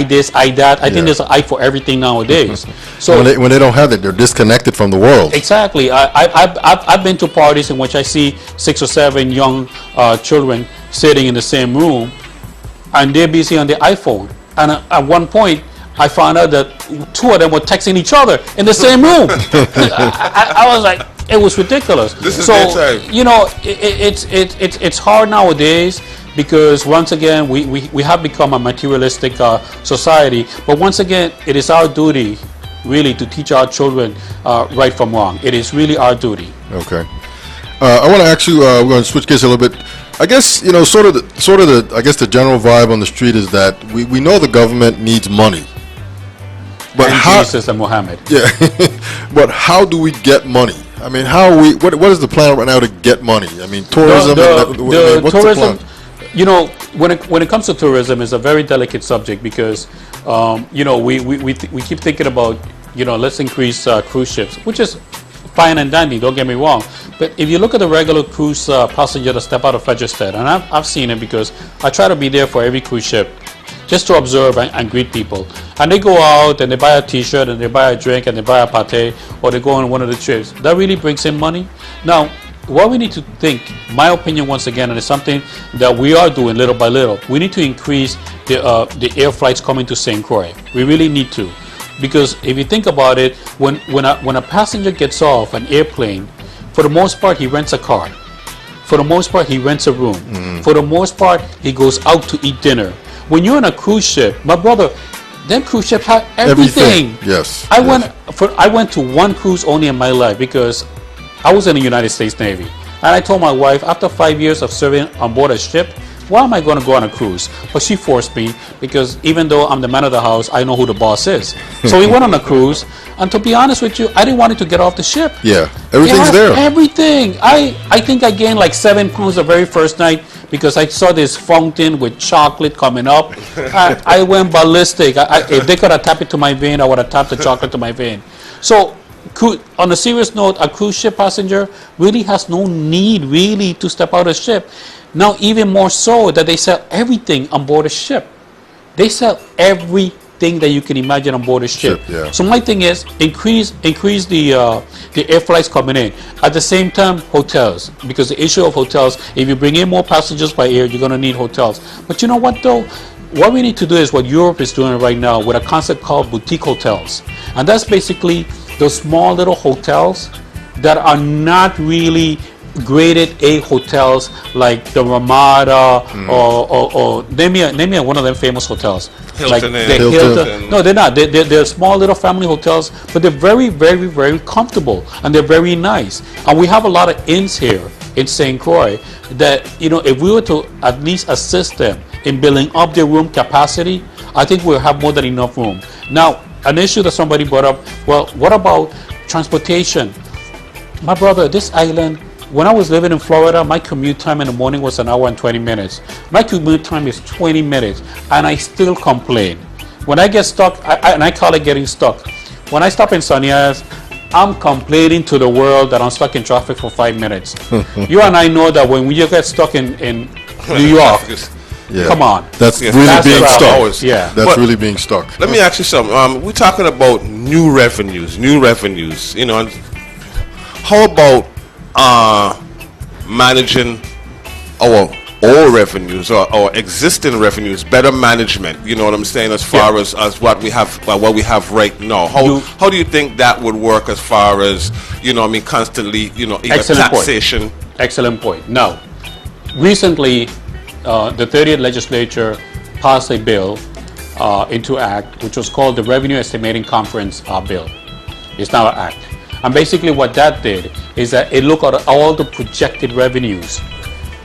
this, that. I think there's an for everything nowadays. So when they don't have it, they're disconnected from the world. Exactly. I've been to parties in which I see 6 or 7 young children sitting in the same room, and they're busy on their iPhone. And at one point, I found out that 2 of them were texting each other in the same room. I was like, it was ridiculous. This is so their time. It's hard nowadays, because once again we have become a materialistic society. But once again, it is our duty really to teach our children right from wrong. It is really our duty. Okay. I want to ask you. We're going to switch gears a little bit. I guess sort of the I guess the general vibe on the street is that we know the government needs money. But and how? Jesus and Muhammad. Yeah, but how do we get money? I mean, how are we? What is the plan right now to get money? I mean, tourism. What's tourism. the plan? You know, when it comes to tourism, it's a very delicate subject because you know we keep thinking about, you know, let's increase cruise ships, which is fine and dandy. Don't get me wrong, but if you look at the regular cruise passenger that step out of Registered, and I've seen it because I try to be there for every cruise ship, just to observe and greet people. And they go out and they buy a T-shirt and they buy a drink and they buy a pate, or they go on one of the trips. That really brings in money. Now, what we need to think, my opinion once again, and it's something that we are doing little by little, we need to increase the air flights coming to St. Croix. We really need to. Because if you think about it, when a passenger gets off an airplane, for the most part, he rents a car. For the most part, he rents a room. For the most part, he goes out to eat dinner. When you're on a cruise ship, my brother, them cruise ships have everything. Yes. I went to one cruise only in my life because I was in the United States Navy. And I told my wife, after 5 years of serving on board a ship, why am I going to go on a cruise? But she forced me because even though I'm the man of the house, I know who the boss is. So we went on a cruise. And to be honest with you, I didn't want it to get off the ship. Yeah, everything's there. Everything. I think I gained like 7 pounds the very first night because I saw this fountain with chocolate coming up. I went ballistic. If they could have tapped it to my vein, I would have tapped the chocolate to my vein. So on a serious note, a cruise ship passenger really has no need really to step out of the ship. Now, even more so that they sell everything on board a ship. They sell everything that you can imagine on board a ship. Yeah. So my thing is increase the air flights coming in. At the same time, hotels, because the issue of hotels, if you bring in more passengers by air, you're going to need hotels. But you know what though? What we need to do is what Europe is doing right now with a concept called boutique hotels. And that's basically those small little hotels that are not really graded A hotels like the Ramada or name me one of them famous hotels. Hilton like and- the Hilton. No, they're not. They're small little family hotels, but they're very, very, very comfortable and they're very nice. And we have a lot of inns here in St. Croix that, you know, if we were to at least assist them in building up their room capacity, I think we'll have more than enough room. Now, an issue that somebody brought up, well, what about transportation? My brother, this island, when I was living in Florida, my commute time in the morning was 1 hour and 20 minutes. My commute time is 20 minutes, and I still complain. When I get stuck, and I call it getting stuck. When I stop in Sonia's, I'm complaining to the world that I'm stuck in traffic for 5 minutes. You and I know that when we get stuck in New York, Yeah. come on. That's Yes, really that's being about stuck. hours. Yeah. That's But- really being stuck. Let me ask you something. We're talking about new revenues. You know, and how about managing our old revenues or our existing revenues, better management? You know what I'm saying? As far as what we have right now. How do you think that would work as far as, you know, I mean, constantly, you know, either Excellent point. taxation. Excellent point. Now, recently, the 30th Legislature passed a bill into act, which was called the Revenue Estimating Conference Bill. It's now an act. And basically what that did is that it looked at all the projected revenues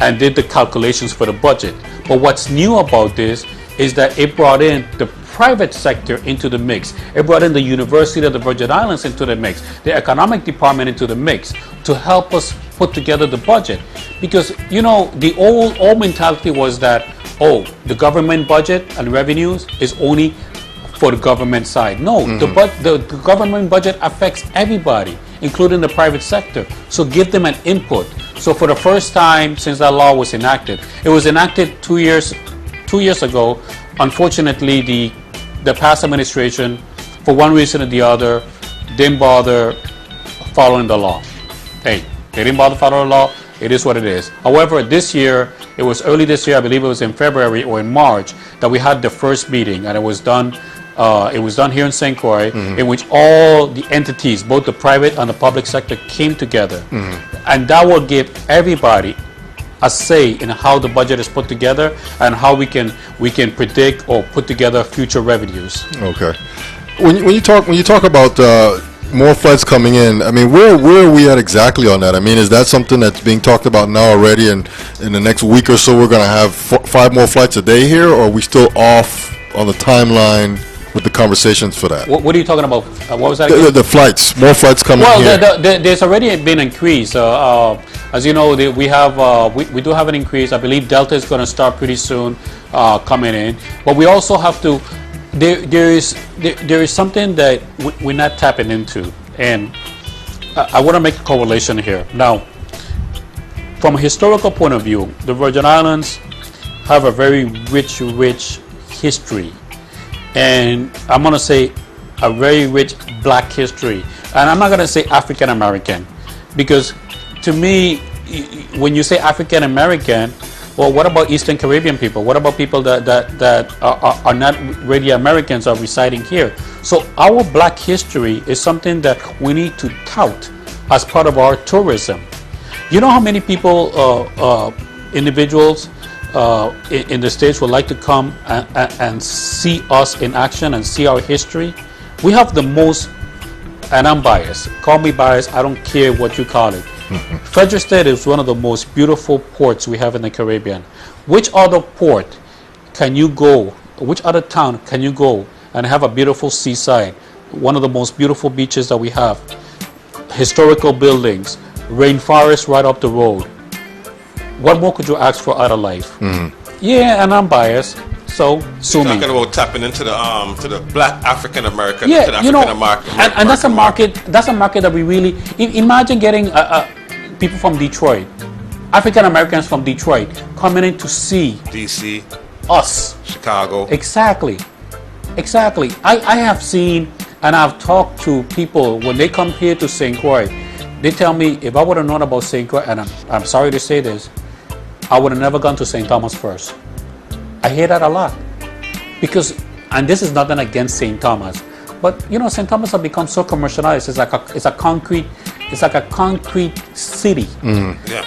and did the calculations for the budget. But what's new about this is that it brought in the private sector into the mix. It brought in the University of the Virgin Islands into the mix, the economic department into the mix to help us put together the budget. Because, you know, the old mentality was that, oh, the government budget and revenues is only for the government side. No, the government budget affects everybody, including the private sector. So give them an input. So for the first time since that law was enacted, it was enacted 2 years ago. Unfortunately, the past administration, for one reason or the other, didn't bother following the law. Hey, they didn't bother following the law. It is what it is. However, this year, it was early this year, I believe it was in February or in March, that we had the first meeting, and it was done here in St. Croix, in which all the entities, both the private and the public sector, came together. And that will give everybody a say in how the budget is put together and how we can predict or put together future revenues. Okay. When you talk about more flights coming in, I mean, where are we at exactly on that? I mean, is that something that's being talked about now already, and in the next week or so we're going to have 5 more flights a day here, or are we still off on the timeline with the conversations for that? What are you talking about? What was that The, again? the flights, more flights coming Well, here. there's already been an increase. As you know, we do have an increase. I believe Delta is going to start pretty soon coming in. But we also have to. There is something that we're not tapping into, and I want to make a correlation here. Now, from a historical point of view, the Virgin Islands have a very rich history, and I'm going to say a very rich black history. And I'm not going to say African American, because to me, when you say African American, well, what about Eastern Caribbean people? What about people that are not really Americans, are residing here? So our black history is something that we need to tout as part of our tourism. You know how many people, individuals in the States would like to come and see us in action and see our history? We have the most, and I'm biased. Call me biased, I don't care what you call it. Frederick is one of the most beautiful ports we have in the Caribbean. Which other port can you go, which other town can you go and have a beautiful seaside, one of the most beautiful beaches that we have, historical buildings, rainforest right up the road? What more could you ask for out of life? Yeah, and I'm biased, so sue me. Talking about tapping into the black African American, Yeah, to the you know, African American, and that's a market. That's a market that we really imagine getting people from Detroit, African Americans from Detroit, coming in to see DC, us. Chicago. Exactly. I have seen and I've talked to people when they come here to St. Croix. They tell me, if I would have known about St. Croix, and I'm sorry to say this, I would have never gone to St. Thomas first. I hear that a lot, because, and this is nothing against St. Thomas, but you know, St. Thomas has become so commercialized. It's like a concrete city. Yeah.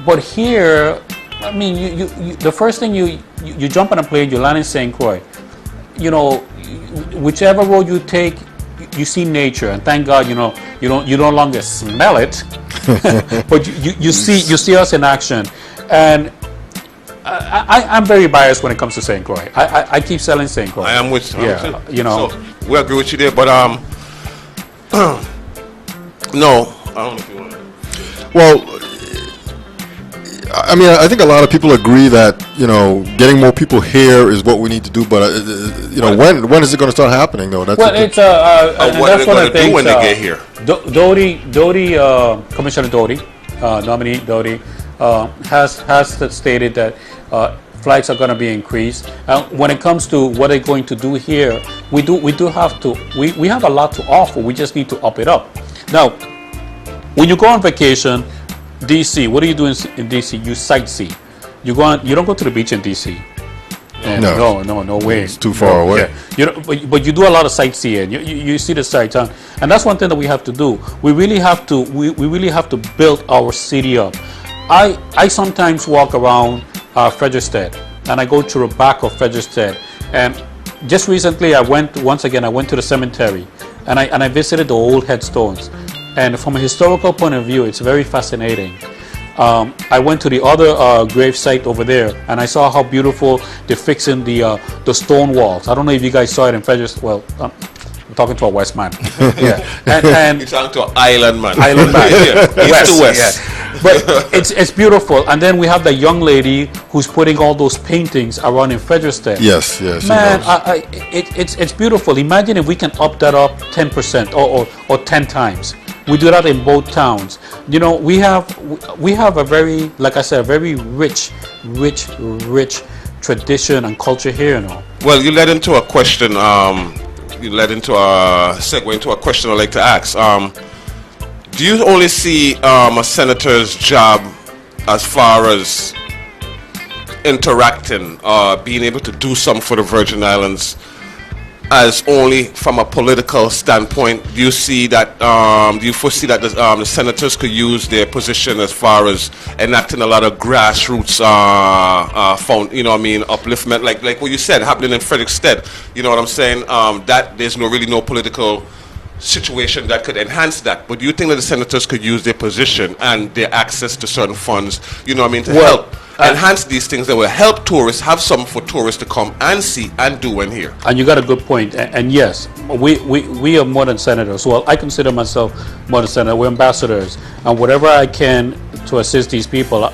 But here, I mean, you the first thing you jump on a plane, you land in St. Croix. You know, whichever road you take, you see nature, and thank God, you know, you no longer smell it, but you see us in action. And I'm very biased when it comes to St. Croix. I keep selling St. Croix. I am with you. Yeah, you know. So we agree with you there, but no, I don't know if you want to. Well, I mean, I think a lot of people agree that, you know, getting more people here is what we need to do. But you know, when is it going to start happening, though? That's Well, it's and what are that's they one going of to the do when they things, get here? Doty, Commissioner Doty, nominee Doty, has stated that flights are going to be increased. When it comes to what they're going to do here, we have a lot to offer. We just need to up it up. Now, when you go on vacation, DC, what do you do in DC? You sightsee. You don't go to the beach in DC. And no way. It's too far away. Yeah. You know, but you do a lot of sightseeing. You see the sights, and that's one thing that we have to do. We really have to build our city up. I sometimes walk around Frederiksted, and I go to the back of Frederiksted, and just recently I went to the cemetery, and I visited the old headstones. And from a historical point of view, it's very fascinating. I went to the other grave site over there, and I saw how beautiful they're fixing the stone walls. I don't know if you guys saw it in Frederiksted. Well, I'm talking to a West man. Yeah, and You're talking to an island man. Island man. Yeah. East to west. Yeah. But it's beautiful. And then we have the young lady who's putting all those paintings around in Frederiksted. Yes. Man, it's beautiful. Imagine if we can up that up 10% or 10 times. We do that in both towns. You know, we have a very, like I said, a very rich tradition and culture here, you know. Well, you led into a question. You led into a segue into a question I'd like to ask. Do you only see a senator's job as far as interacting, being able to do something for the Virgin Islands, as only from a political standpoint? Do you see that? Do you foresee that the senators could use their position as far as enacting a lot of grassroots, upliftment, like what you said happening in Frederiksted? You know what I'm saying? That there's really no political situation that could enhance that. But do you think that the senators could use their position and their access to certain funds, to help enhance these things that will help tourists, have something for tourists to come and see and do and hear. And you got a good point. And yes, we are more than senators. Well, I consider myself more than senator. We're ambassadors, and whatever I can to assist these people,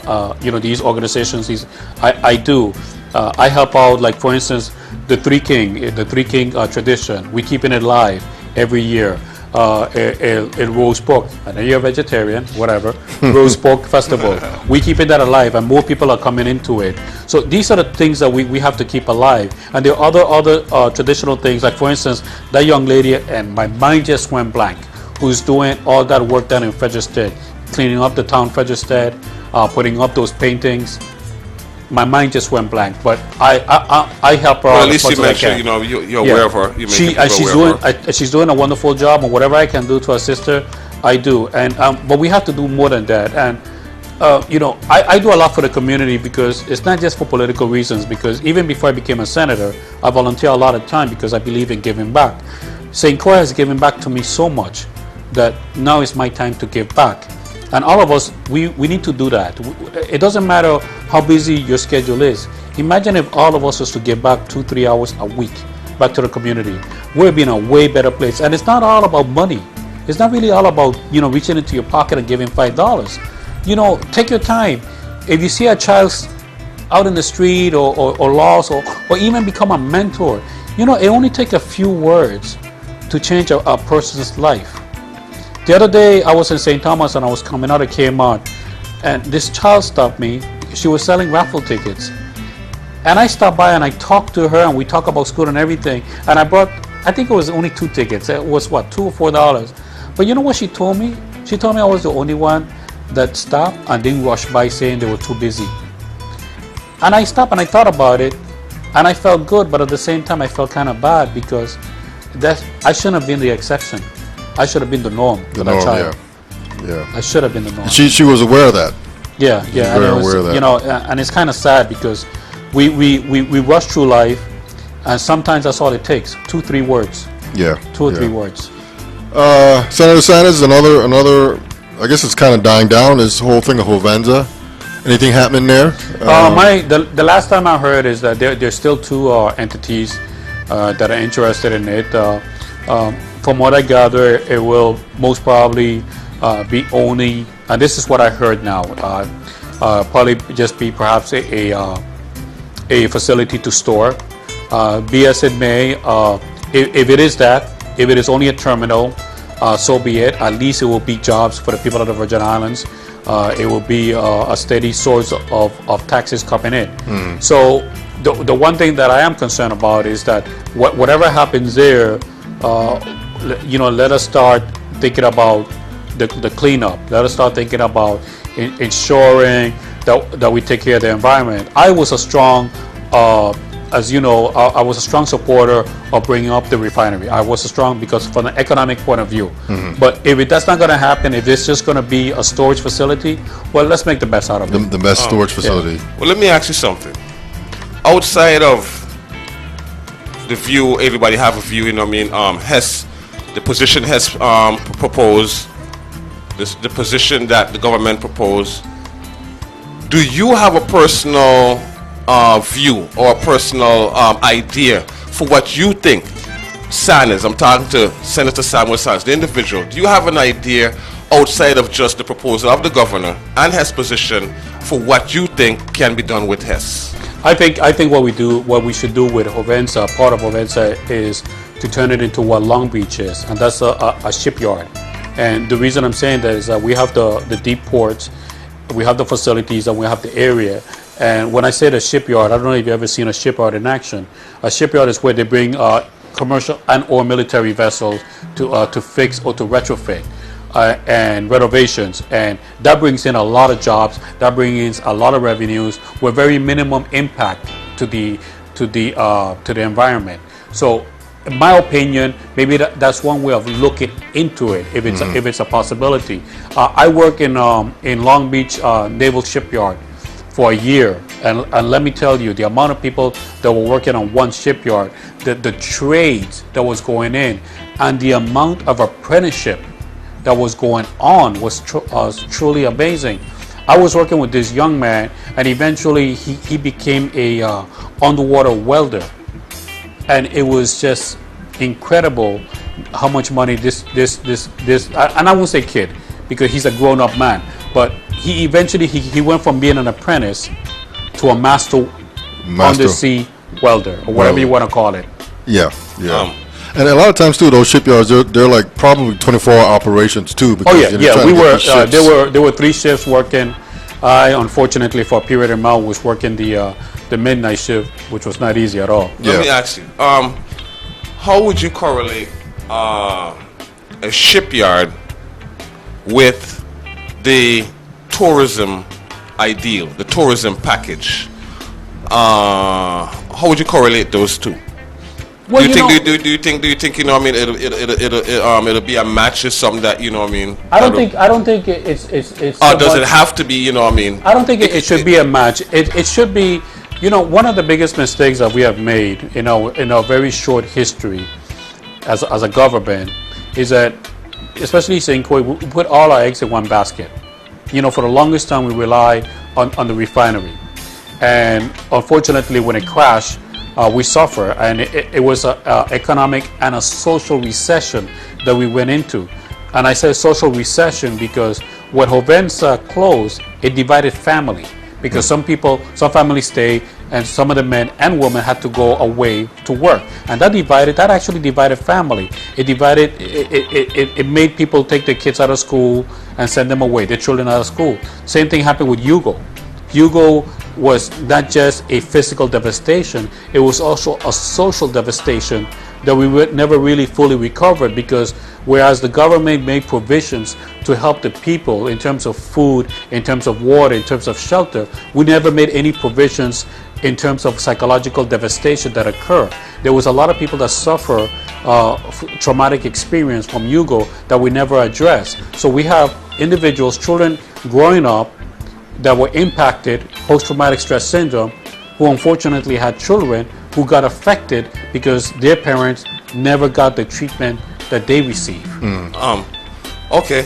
these organizations, I do. I help out, like for instance, the Three King tradition. We keeping it live every year. In roast pork. I know you're a vegetarian, whatever. Roast pork festival. We keeping that alive, and more people are coming into it. So these are the things that we have to keep alive. And there are other traditional things, like for instance, that young lady, and my mind just went blank, who's doing all that work down in Frederickstead, cleaning up the town Frederickstead, putting up those paintings. My mind just went blank, but I help her Well, out at least as you much as I mentioned, can. you're aware of her. You make She's doing a wonderful job, and whatever I can do to assist her, I do. And but we have to do more than that. And I do a lot for the community, because it's not just for political reasons. Because even before I became a senator, I volunteer a lot of time because I believe in giving back. St. Croix has given back to me so much that now is my time to give back. And all of us, we need to do that. It doesn't matter how busy your schedule is. Imagine if all of us was to give back 2-3 hours a week back to the community. We'd be in a way better place. And it's not all about money. It's not really all about, reaching into your pocket and giving $5. Take your time. If you see a child out in the street or lost, or even become a mentor, it only takes a few words to change a person's life. The other day, I was in St. Thomas, and I was coming out of Kmart, and this child stopped me. She was selling raffle tickets. And I stopped by and I talked to her, and we talked about school and everything. And I brought, I think it was only 2 tickets. It was what, $2 or $4. But you know what she told me? She told me I was the only one that stopped and didn't rush by saying they were too busy. And I stopped and I thought about it, and I felt good, but at the same time I felt kind of bad, because I shouldn't have been the exception. I should have been the norm for that child. Yeah. I should have been the norm. She was aware of that. Yeah. Very aware of that. And it's kind of sad, because we rush through life, and sometimes that's all it takes, 2-3 words. Yeah. 2 or 3 words. Senator Sanders, another. I guess it's kind of dying down. This whole thing of Hovenza. Anything happening there? The last time I heard is that there's still 2 entities that are interested in it. From what I gather, it will most probably be only, and this is what I heard now, probably just be perhaps a facility to store. Be as it may, if it is that, if it is only a terminal, so be it. At least it will be jobs for the people of the Virgin Islands. It will be a steady source of taxes coming in. So the one thing that I am concerned about is that whatever happens there, let us start thinking about the cleanup. Let us start thinking about ensuring that we take care of the environment. I was a strong, as you know, I was a strong supporter of bringing up the refinery. I was strong because from an economic point of view. But if that's not going to happen, if it's just going to be a storage facility, well, let's make the best out of it. The best storage facility. Yeah. Well, let me ask you something. Outside of the view, everybody have a view, the position Hess proposed, the position that the government proposed. Do you have a personal view or a personal idea for what you think Sanders, I'm talking to Senator Samuel Sanders, the individual, do you have an idea outside of just the proposal of the governor and Hess' position for what you think can be done with Hess? I think what we should do with Hovenza, part of Hovenza, is to turn it into what Long Beach is, and that's a shipyard. And the reason I'm saying that is that we have the deep ports, we have the facilities, and we have the area. And when I say the shipyard, I don't know if you've ever seen a shipyard in action. A shipyard is where they bring commercial and or military vessels to fix or to retrofit. And renovations, and that brings in a lot of jobs, that brings in a lot of revenues with very minimum impact to the environment. So in my opinion, maybe that's one way of looking into it, if it's a possibility. I work in Long Beach Naval Shipyard for a year, and let me tell you, the amount of people that were working on one shipyard, the trades that was going in, and the amount of apprenticeship that was going on was truly amazing. I was working with this young man, and eventually he became a underwater welder, and it was just incredible how much money this and I won't say kid because he's a grown-up man, but he eventually he went from being an apprentice to a master undersea welder or whatever you want to call it. Yeah, yeah. And a lot of times too, those shipyards they're like probably 24-hour operations too. Because, We were there were 3 shifts working. I unfortunately for a period in Mao was working the midnight shift, which was not easy at all. Let me ask you, how would you correlate a shipyard with the tourism ideal, the tourism package? How would you correlate those two? Well, do you think it'll be a match or something that I don't think it's does it have to be I don't think it should be a match. It should be one of the biggest mistakes that we have made in our very short history as a government is that, especially St. Croix, we put all our eggs in one basket. For the longest time we relied on the refinery, and unfortunately when it crashed, we suffer, and it was an economic and a social recession that we went into. And I say social recession because when Hovensa closed, it divided family, because some families stayed, and some of the men and women had to go away to work, and that actually divided family. It made people take their kids out of school and send them away, their children out of school. Same thing happened with Yugo. Yugo was not just a physical devastation, it was also a social devastation that we would never really fully recovered, because whereas the government made provisions to help the people in terms of food, in terms of water, in terms of shelter, we never made any provisions in terms of psychological devastation that occur. There was a lot of people that suffer traumatic experience from Yugo that we never addressed. So we have individuals, children growing up that were impacted, post-traumatic stress syndrome, who unfortunately had children who got affected because their parents never got the treatment that they received. Okay.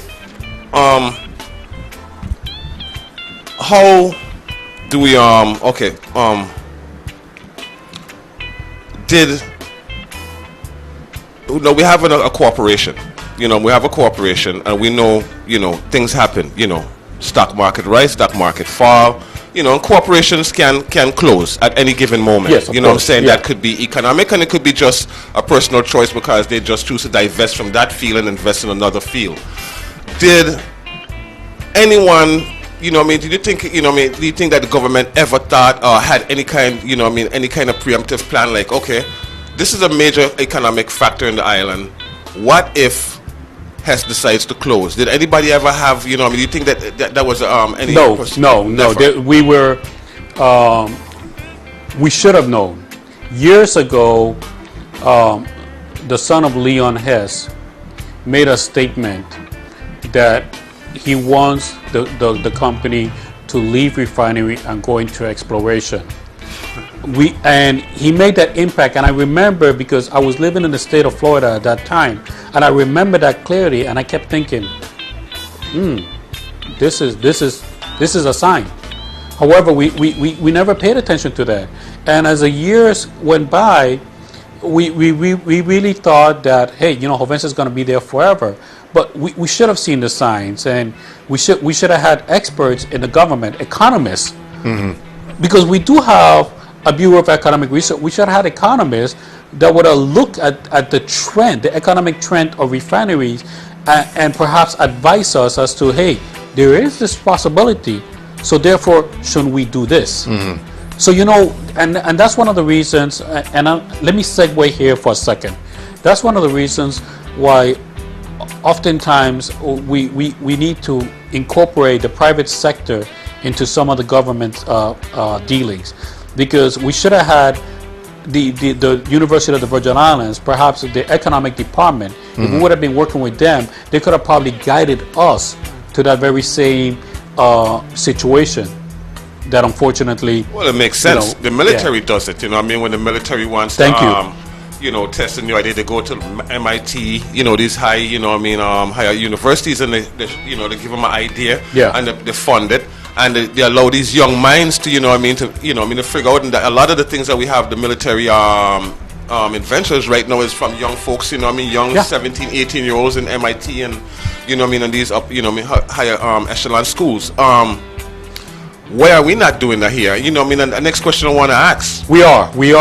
How do we we have a cooperation. We have a cooperation, and we know, things happen, stock market rise, stock market fall, and corporations can close at any given moment. Yes, what I'm saying? Yeah. That could be economic, and it could be just a personal choice because they just choose to divest from that field and invest in another field. Did anyone, do you think, do you think that the government ever thought or had any kind, any kind of preemptive plan, like, okay, this is a major economic factor in the island. What if Hess decides to close? Did anybody ever have, do you think that was any? No. We should have known. Years ago, the son of Leon Hess made a statement that he wants the company to leave refinery and go into exploration. And he made that impact, and I remember because I was living in the state of Florida at that time, and I remember that clearly, and I kept thinking, this is a sign. However, we never paid attention to that, and as the years went by, we really thought that, hey, Hovensa is going to be there forever. But we should have seen the signs, and we should have had experts in the government, economists, because we do have a Bureau of Economic Research. We should have had economists that would have looked at the trend, the economic trend of refineries, and perhaps advise us as to, hey, there is this possibility, so therefore, shouldn't we do this? So, and that's one of the reasons, and let me segue here for a second. That's one of the reasons why oftentimes we need to incorporate the private sector into some of the government dealings, because we should have had the University of the Virgin Islands, perhaps the economic department. If we would have been working with them, they could have probably guided us to that very same situation that unfortunately... Well, it makes sense. The military does it, when the military wants to... test a new idea, they go to MIT, these high, higher universities, and they give them an idea, and they fund it. and they allow these young minds to, to figure out, and that a lot of the things that we have, the military inventors right now is from young folks, young 17, 18-year-olds in MIT and, and these up, higher echelon schools. Why are we not doing that here? And the next question I want to ask. We are doing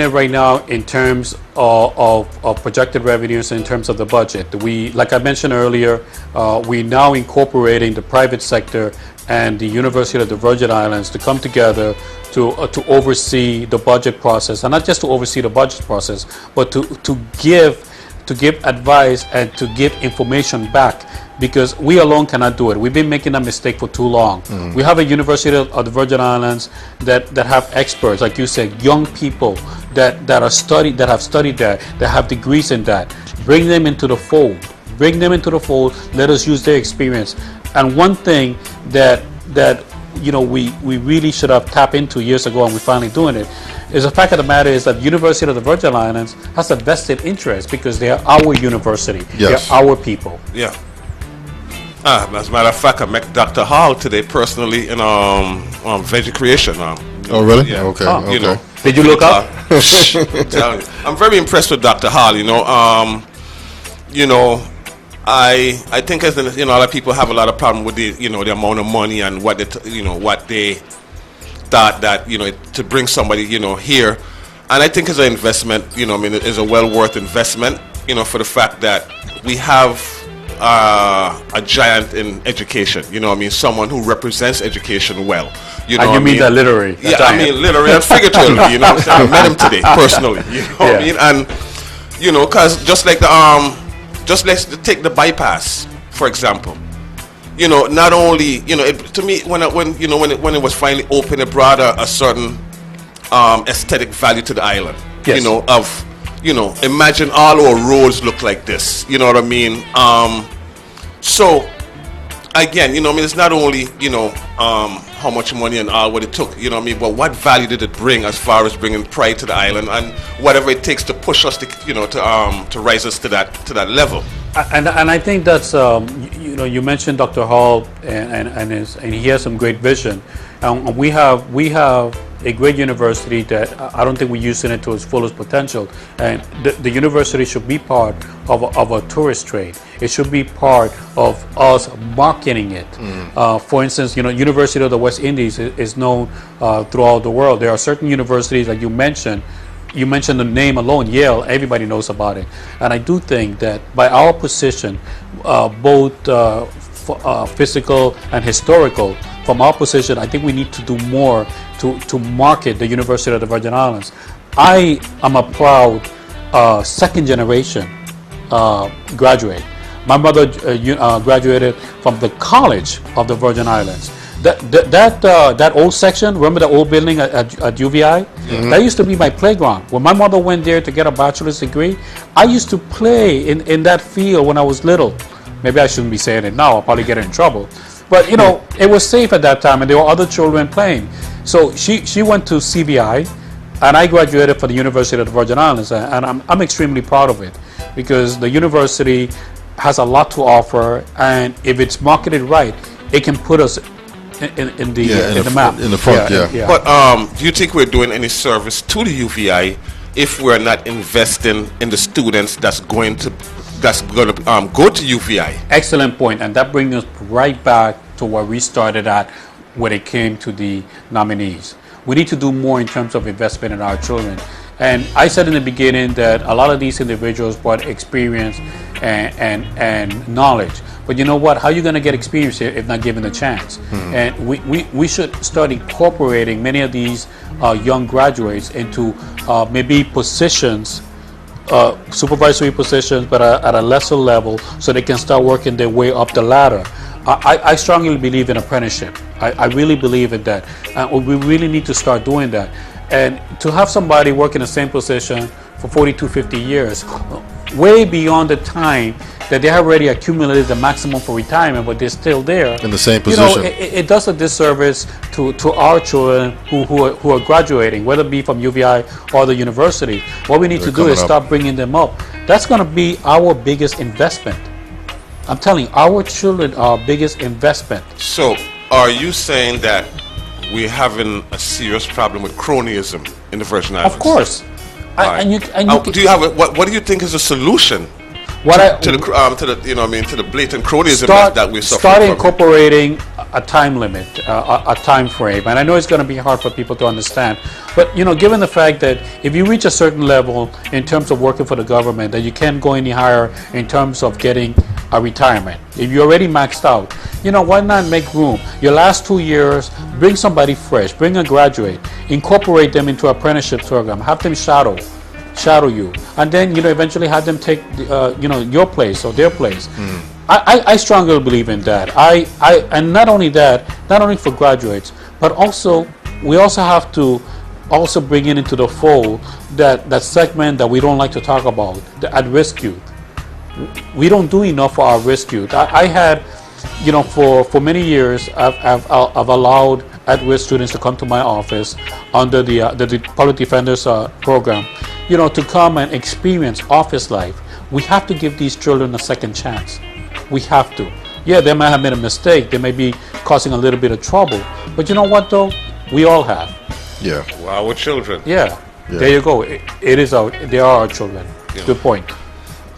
it right now in terms of projected revenues, in terms of the budget. We, like I mentioned earlier, we now incorporating the private sector and the University of the Virgin Islands to come together to oversee the budget process, and not just to oversee the budget process, but to give advice and to give information back, because we alone cannot do it. We've been making that mistake for too long. We have a University of the Virgin Islands that have experts, like you said, young people that have studied that have degrees in that. Bring them into the fold. Let us use their experience. And one thing that we really should have tapped into years ago, and we're finally doing it, is the fact of the matter is that the University of the Virgin Islands has a vested interest, because they are our university. Yes. They're our people. Yeah. As a matter of fact, I met Dr. Hall today personally in veggie creation. Oh, really? Yeah. Okay. Oh. Okay. Did you look up? I'm telling you. I'm very impressed with Dr. Hall. I think as a lot of people have a lot of problem with the the amount of money and what they thought that to bring somebody here, and I think as an investment, it is a well worth investment, for the fact that we have a giant in education, someone who represents education well. And you mean that literally? Yeah, I mean literally and figuratively. I met him today personally. What I mean, and because just like let's take the bypass, for example. Not only to me when it was finally open, it brought a certain aesthetic value to the island. Yes. Imagine all our roads look like this. You know what I mean? So again, it's not only how much money and all what it took. But what value did it bring as far as bringing pride to the island, and whatever it takes to push us to rise us to that level. And I think that's you mentioned Dr. Hall and he has some great vision, and we have a great university that I don't think we're using it to its fullest potential, and the university should be part of a tourist trade. It should be part of us marketing it. For instance, University of the West Indies is known throughout the world. There are certain universities like you mentioned. You mentioned the name alone, Yale, everybody knows about it. And I do think that by our position, both physical and historical, from our position, I think we need to do more to market the University of the Virgin Islands. I am a proud second generation graduate. My mother graduated from the College of the Virgin Islands. That old section, remember the old building at UVI? That used to be my playground. When my mother went there to get a bachelor's degree, I used to play in that field when I was little. Maybe I shouldn't be saying it now, I'll probably get in trouble. But it was safe at that time, and there were other children playing. So she went to CVI, and I graduated from the University of the Virgin Islands, and I'm extremely proud of it, because the university has a lot to offer, and if it's marketed right, it can put us in the map. In the front, yeah. But do you think we're doing any service to the UVI if we're not investing in the students that's going to go to UVI? Excellent point, and that brings us right back to where we started at when it came to the nominees. We need to do more in terms of investment in our children. And I said in the beginning that a lot of these individuals brought experience and knowledge. But you know what? How are you going to get experience here if not given a chance? And we should start incorporating many of these young graduates into maybe positions, supervisory positions, but at a lesser level, so they can start working their way up the ladder. I strongly believe in apprenticeship. I really believe in that. We really need to start doing that. And to have somebody work in the same position for 42, 50 years, way beyond the time that they have already accumulated the maximum for retirement, but they're still there. In the same position. It does a disservice to our children who are graduating, whether it be from UVI or the university. What we need to do is start bringing them up. That's going to be our biggest investment. I'm telling you, our children are our biggest investment. So, are you saying that we're having a serious problem with cronyism in the Virgin Islands? Of course. Right. Do you have what do you think is a solution to the you know what I mean, to the blatant cronyism that we're suffering start from? incorporating a time limit, a time frame, and I know it's going to be hard for people to understand, but you know, given the fact that if you reach a certain level in terms of working for the government, that you can't go any higher in terms of getting a retirement. If you're already maxed out, you know, why not make room? Your last 2 years, bring somebody fresh, bring a graduate, incorporate them into an apprenticeship program, have them shadow you, and then, you know, eventually have them take you know, your place or their place. I strongly believe in that. And not only that, not only for graduates, but also we also have to also bring it into the fold that segment that we don't like to talk about, the at-risk youth. We don't do enough for our risk youth. I had, you know, for many years, I've allowed at-risk students to come to my office under the Public Defenders program, you know, to come and experience office life. We have to give these children a second chance. We have to. Yeah, they might have made a mistake. They may be causing a little bit of trouble. But you know what, though? We all have. Yeah. Well, our children. Yeah. There you go. They are our children. Yeah. Good point.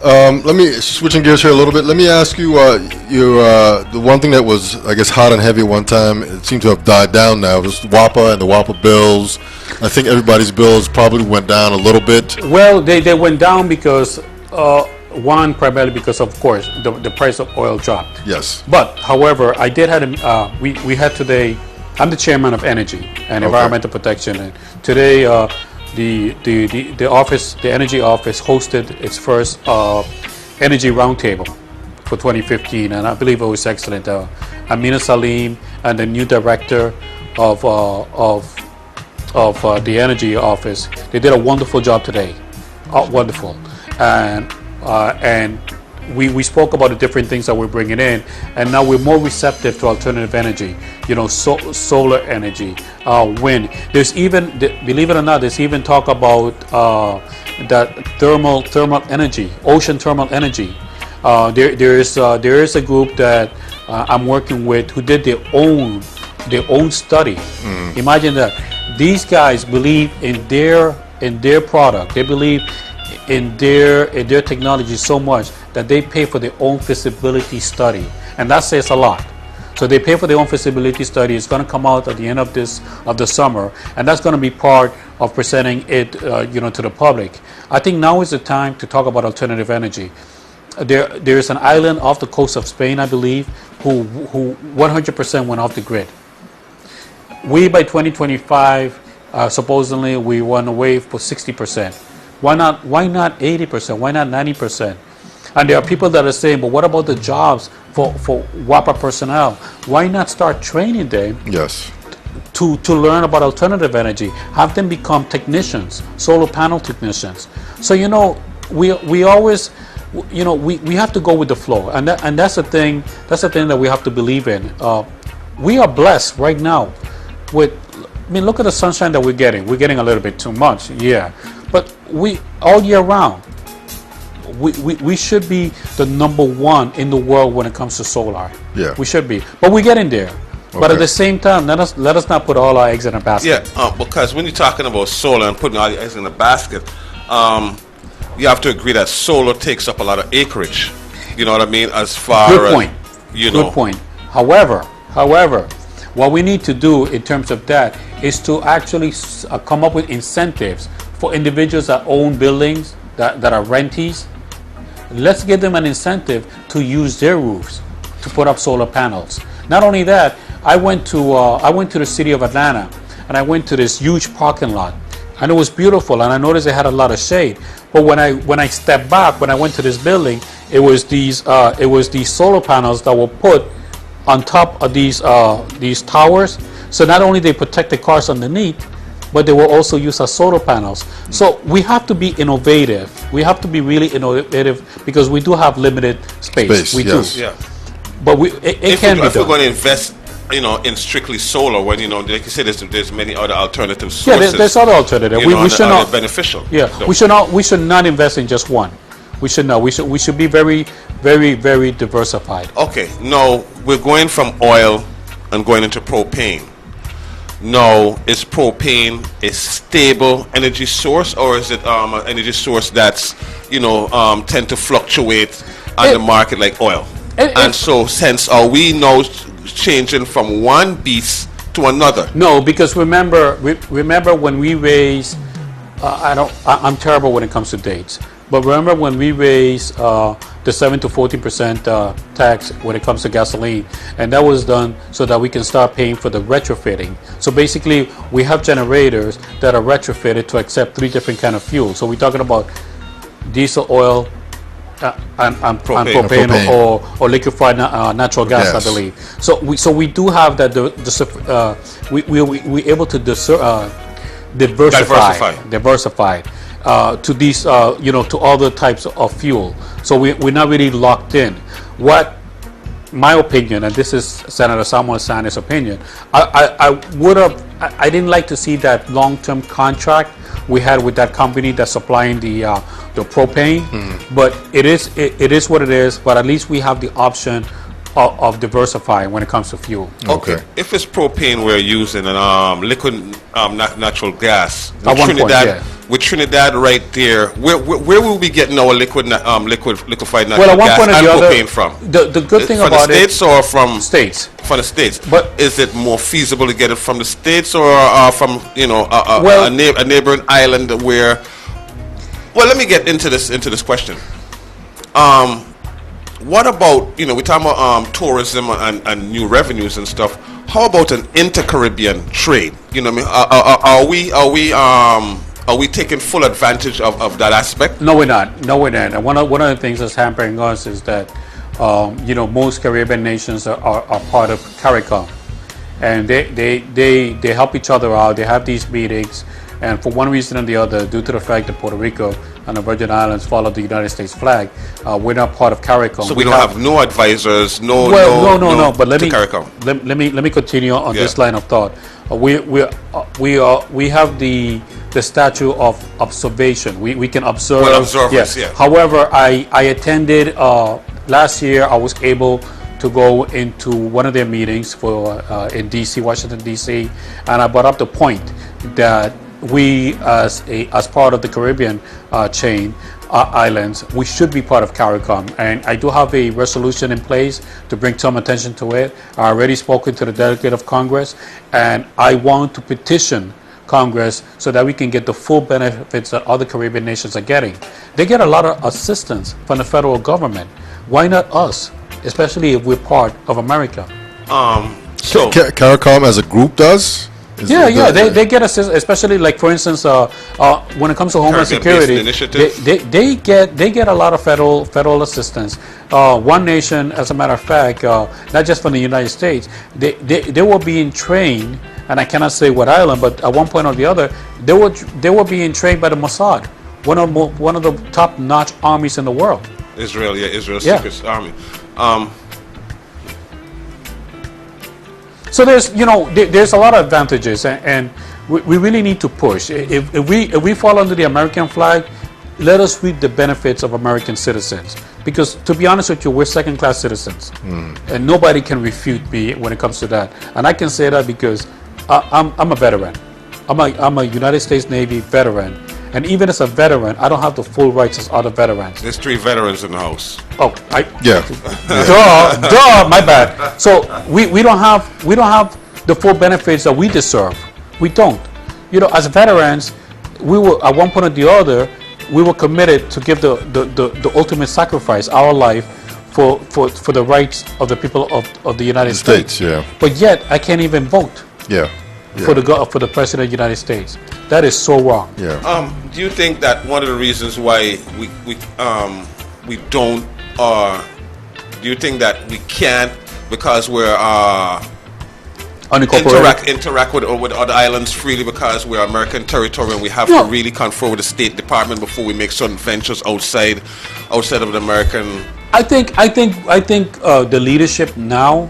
Let me, switching gears here a little bit, let me ask you, the one thing that was, I guess, hot and heavy one time, it seemed to have died down now, was WAPA and the WAPA bills. I think everybody's bills probably went down a little bit. Well, they went down because, one, primarily because, of course, the price of oil dropped. Yes. But, however, I did have, we had today, I'm the chairman of Energy and Environmental Protection, and today, the office, the energy office, hosted its first energy roundtable for 2015, and I believe it was excellent. Amina Salim and the new director of the energy office, they did a wonderful job today, wonderful, and we spoke about the different things that we're bringing in, and now we're more receptive to alternative energy, you know, solar energy, wind. There's even, believe it or not, there's even talk about that thermal energy, ocean thermal energy. There is a group that I'm working with who did their own study. Imagine that. These guys believe in their product. They believe in their technology so much that they pay for their own feasibility study, and that says a lot. So they pay for their own feasibility study. It's going to come out at the end of the summer, and that's going to be part of presenting it, you know, to the public. I think now is the time to talk about alternative energy. There is an island off the coast of Spain, I believe, who 100% went off the grid. We, by 2025, supposedly we want to wave for 60%. Why not 80%? Why not 90%? And there are people that are saying, but what about the jobs for WAPA personnel? Why not start training them? Yes. To learn about alternative energy, have them become technicians, solar panel technicians. So, you know, we always, you know, we have to go with the flow, and that's the thing that we have to believe in. We are blessed right now with, I mean, look at the sunshine that we're getting. We're getting a little bit too much, yeah, but we all year round. We should be the #1 in the world when it comes to solar. Yeah. We should be. But we're getting there. Okay. But at the same time, let us not put all our eggs in a basket. Yeah, because when you're talking about solar and putting all your eggs in a basket, you have to agree that solar takes up a lot of acreage. You know what I mean? As far Good as, point. you know. Good point. However, what we need to do in terms of that is to actually come up with incentives for individuals that own buildings, that are rentees. Let's give them an incentive to use their roofs to put up solar panels. Not only that, I went to the city of Atlanta, and I went to this huge parking lot, and it was beautiful, and I noticed it had a lot of shade. But when I stepped back, when I went to this building, it was these solar panels that were put on top of these towers. So not only they protect the cars underneath, but they will also use as solar panels. So we have to be innovative. We have to be really innovative because we do have limited space. We yes. do. Yeah. But it can be done. If we're going to invest, you know, in strictly solar, when, you know, like you said, there's many other alternative sources. Yeah, there's other alternatives. You know, We should not beneficial. Yeah, So. we should not invest in just one. We should not. We should be very, very, very diversified. Okay, no, we're going from oil and going into propane. Now, is propane a stable energy source, or is it an energy source that's, tend to fluctuate on the market like oil? And so, since are we now changing from one beast to another? No, because remember when we raised, I'm terrible when it comes to dates, but remember when we raised the 7 to 14% tax when it comes to gasoline, and that was done so that we can start paying for the retrofitting. So basically, we have generators that are retrofitted to accept 3 different kind of fuels. So we're talking about diesel, oil, and propane. Or liquefied natural gas, Yes. I believe. So we do have that. We able to diversify to these to other types of fuel. So we're not really locked in. What my opinion, and this is Senator Sammuel Sanders' opinion, I didn't like to see that long-term contract we had with that company that's supplying the propane. But it is what it is. But at least we have the option of diversifying when it comes to fuel. Okay. If it's propane we're using and liquid natural gas At one point, yeah. with Trinidad right there, where will we be getting our liquefied natural Well, at one gas point or and the other, propane from? The good thing from about the states or from States. From the states, But is it more feasible to get it from the states or from Well- a neighboring island where? Well, let me get into this question. What about, we're talking about tourism and new revenues and stuff. How about an inter-Caribbean trade? You know what I mean? Are we taking full advantage of that aspect? No, we're not. And one of the things that's hampering us is that most Caribbean nations are part of CARICOM, and they help each other out. They have these meetings, and for one reason or the other, due to the fact that Puerto Rico and the Virgin Islands follow the United States flag, we're not part of CARICOM. So we don't have no advisors, no. But let me continue on this line of thought. We have the statute of observation. We can observe. Well, observers, yeah. However, I attended last year. I was able to go into one of their meetings in DC, Washington DC, and I brought up the point that we, as part of the Caribbean chain islands, we should be part of CARICOM, and I do have a resolution in place to bring some attention to it. I already spoken to the delegate of Congress, and I want to petition Congress so that we can get the full benefits that other Caribbean nations are getting. They get a lot of assistance from the federal government. Why not us, especially if we're part of America? So CARICOM as a group does? They get assistance, especially like for instance, when it comes to Homeland Security, they get a lot of federal assistance. One Nation, as a matter of fact, not just from the United States, they were being trained, and I cannot say what island, but at one point or the other, they were being trained by the Mossad, one of the top-notch armies in the world. Israel's secret army. So there's a lot of advantages, and we really need to push. If we fall under the American flag, let us reap the benefits of American citizens. Because to be honest with you, we're second-class citizens, and nobody can refute me when it comes to that. And I can say that because I'm a veteran. I'm a United States Navy veteran. And even as a veteran, I don't have the full rights as other veterans. There's 3 veterans in the house. Oh, Yeah. duh, my bad. So we don't have the full benefits that we deserve. We don't. As veterans, we were at one point or the other, we were committed to give the ultimate sacrifice, our life, for the rights of the people of the United States. Yeah. But yet I can't even vote. Yeah. For the president of the United States. That is so wrong. Yeah. Do you think that one of the reasons why we don't, do you think that we can't because we're interact with other islands freely because we're American territory and we have to really confer with the State Department before we make certain ventures outside of the American? I think the leadership now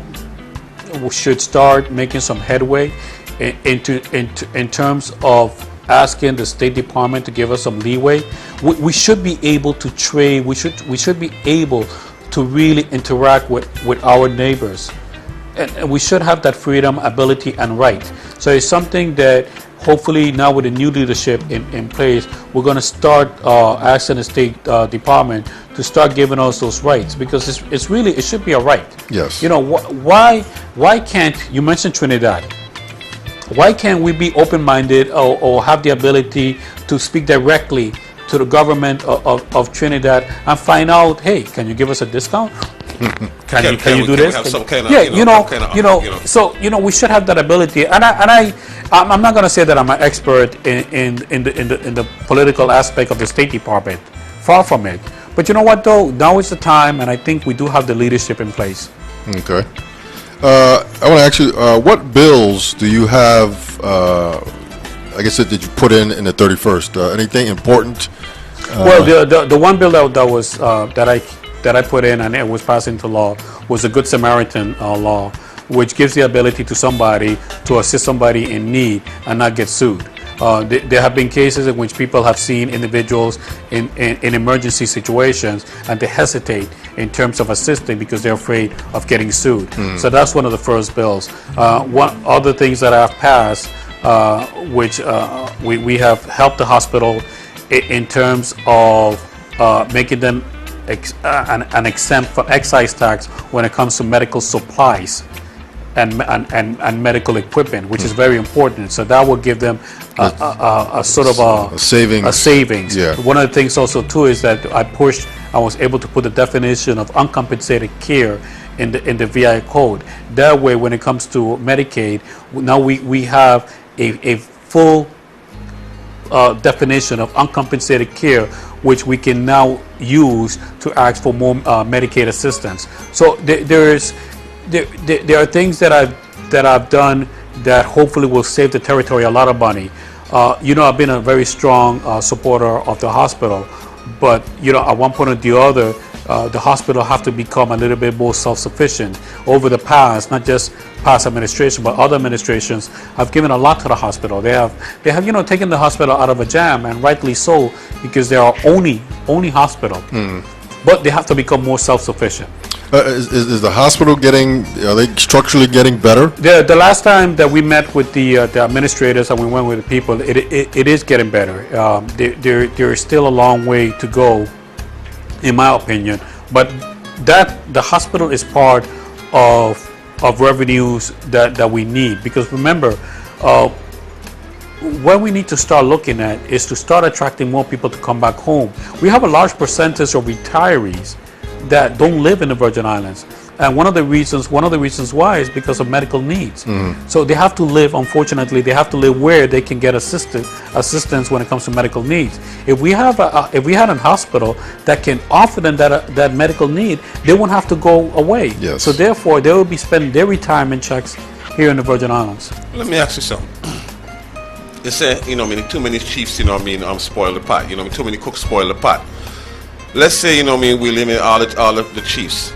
should start making some headway in terms of asking the State Department to give us some leeway. We should be able to trade. We should be able to really interact with our neighbors. And we should have that freedom, ability, and right. So it's something that hopefully now with the new leadership in place, we're going to start asking the State Department to start giving us those rights, because it's really, it should be a right. Yes. You know, why can't, you mentioned Trinidad, why can't we be open-minded or have the ability to speak directly to the government of Trinidad and find out, hey, can you give us a discount? Can you do this? So we should have that ability. And I'm not going to say that I'm an expert in the political aspect of the State Department. Far from it. But you know what though? Now is the time, and I think we do have the leadership in place. Okay. I want to ask you, what bills do you have? Like I said, did you put in the 31st? Anything important? Well, the one bill that I put in and it was passed into law was the Good Samaritan law, which gives the ability to somebody to assist somebody in need and not get sued. There have been cases in which people have seen individuals in emergency situations and they hesitate in terms of assisting because they're afraid of getting sued. So that's one of the first bills. One other things that I've passed, which we have helped the hospital in terms of making them an exempt from excise tax when it comes to medical supplies and medical equipment, which is very important. So that will give them a sort of a savings. Yeah. One of the things also too is that I was able to put the definition of uncompensated care in the VI code. That way, when it comes to Medicaid, now we have a full definition of uncompensated care, which we can now use to ask for more Medicaid assistance. So there are things that I've done that hopefully will save the territory a lot of money. I've been a very strong supporter of the hospital, but at one point or the other, the hospital have to become a little bit more self-sufficient. Over the past, not just past administration, but other administrations have given a lot to the hospital. They have taken the hospital out of a jam, and rightly so, because they are only hospital. But they have to become more self-sufficient. Is the hospital are they structurally getting better? The last time that we met with the administrators and we went with the people, it is getting better. There is still a long way to go, in my opinion. But the hospital is part of revenues that we need, because remember, what we need to start looking at is to start attracting more people to come back home. We have a large percentage of retirees that don't live in the Virgin Islands, and one of the reasons why is because of medical needs. So they have to live, unfortunately, where they can get assistance when it comes to medical needs. If we had a hospital that can offer them that medical need, they won't have to go away. Yes. So therefore, they will be spending their retirement checks here in the Virgin Islands. Let me ask you something. They say, too many chiefs, spoil the pot. Too many cooks spoil the pot. Let's say, we limit all of the chiefs.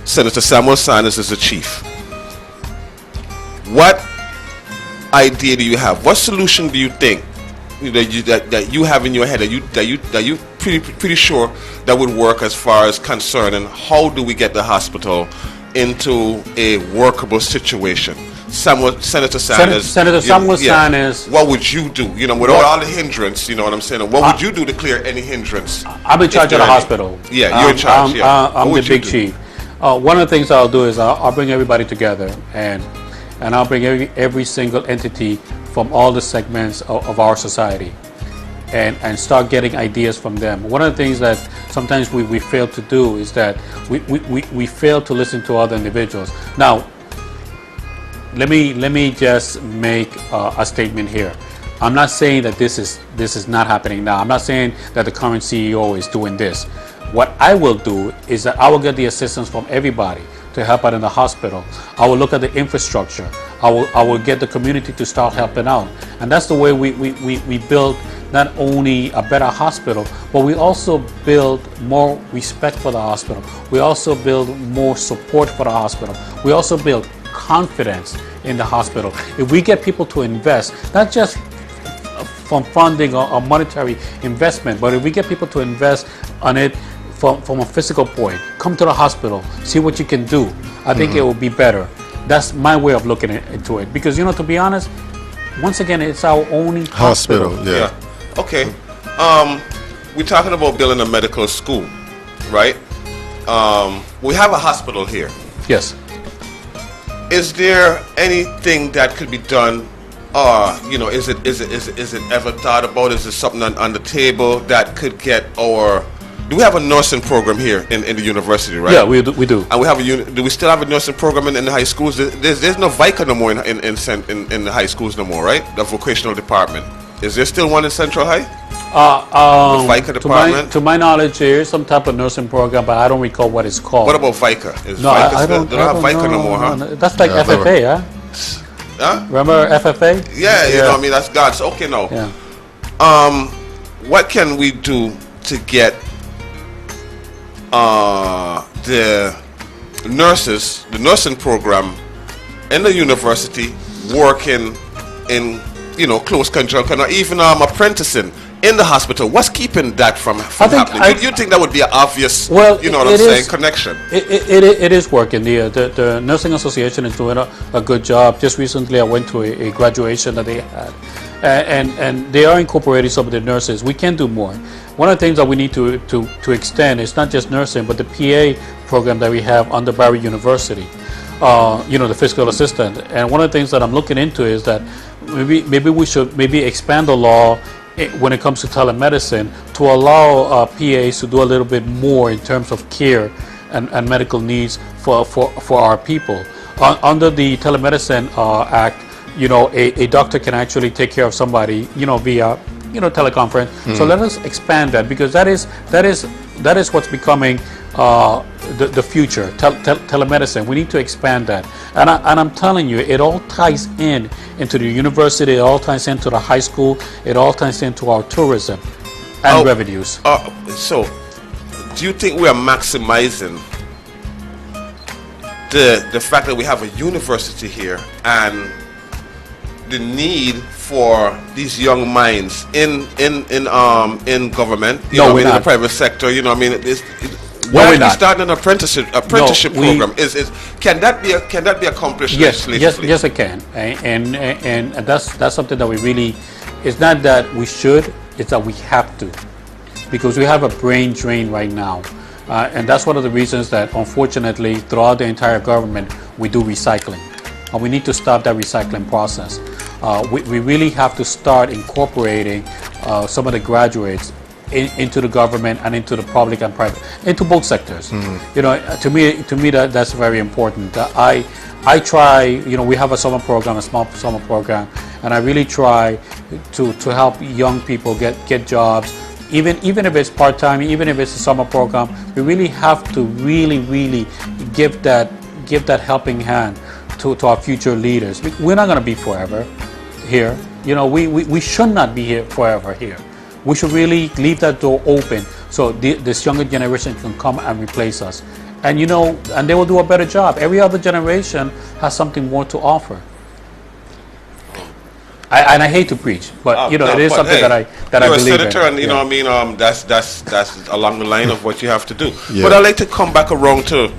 Senator Sammuel Sanders is the chief. What idea do you have? What solution do you think that you have in your head that you pretty sure that would work as far as concerning how do we get the hospital into a workable situation? Senator Sanders. Senator Sammuel Sanders. What would you do? Without all the hindrance, you know what I'm saying? What would you do to clear any hindrance? I'm in charge of the hospital. Yeah, you're in charge. I'm the big chief. One of the things I'll do is I'll bring everybody together, and I'll bring every single entity from all the segments of our society, and start getting ideas from them. One of the things that sometimes we fail to do is that we fail to listen to other individuals. Now, let me just make a statement here. I'm not saying that this is not happening now. I'm not saying that the current CEO is doing this. What I will do is that I will get the assistance from everybody to help out in the hospital. I will look at the infrastructure. I will get the community to start helping out. And that's the way we build not only a better hospital, but we also build more respect for the hospital. We also build more support for the hospital. We also build confidence in the hospital. If we get people to invest, not just from funding or monetary investment, but if we get people to invest on it from a physical point. Come to the hospital, see what you can do. I think it will be better. That's my way of looking into it. Because, to be honest, once again, it's our only hospital. Yeah. Okay. We're talking about building a medical school, right? We have a hospital here. Yes. Is there anything that could be done? Is it ever thought about? Is there something on the table that could get our? Do we have a nursing program here in the university, right? Yeah, we do. And we have do we still have a nursing program in the high schools? There's no VICA no more in the high schools no more, right? The vocational department. Is there still one in Central High? The VICA department? To my knowledge, there is some type of nursing program, but I don't recall what it's called. What about VICA? No, I don't have VICA no more, huh? That's like FFA, huh? Huh? Remember FFA? Yeah, that's God's. Okay, no. Yeah. What can we do to get the nursing program in the university working in close conjunction, or even apprenticing in the hospital? What's keeping that from happening? You think that would be an obvious, connection? It is working. The Nursing Association is doing a good job. Just recently I went to a graduation that they had. And they are incorporating some of the nurses. We can do more. One of the things that we need to extend is not just nursing, but the PA program that we have under Barry University, the fiscal assistant. And one of the things that I'm looking into is that maybe we should expand the law when it comes to telemedicine to allow PAs to do a little bit more in terms of care and medical needs for our people. Under the Telemedicine Act, a doctor can actually take care of somebody, via, teleconference. So let us expand that, because that is what's becoming the future. Telemedicine. We need to expand that. And I'm telling you, it all ties into the university. It all ties into the high school. It all ties into our tourism and revenues. So, do you think we are maximizing the fact that we have a university here and the need for these young minds in government, in the private sector? Why are we starting an apprenticeship program? Can that be accomplished legislatively? Yes, it can, and that's something that we really. It's not that we should; it's that we have to, because we have a brain drain right now, and that's one of the reasons that, unfortunately, throughout the entire government, we do recycling, and we need to stop that recycling process. We really have to start incorporating some of the graduates into the government and into the public and private, into both sectors. To me that's very important. I try, we have a summer program, a small summer program, and I really try to help young people get jobs, even if it's part-time, even if it's a summer program. We really have to really give that helping hand to our future leaders. We're not going to be forever here. We should not be here forever here. We should really leave that door open so this younger generation can come and replace us. And and they will do a better job. Every other generation has something more to offer. I hate to preach, but it is something that I believe in. You're a senator, and that's along the line of what you have to do. Yeah. But I'd like to come back around to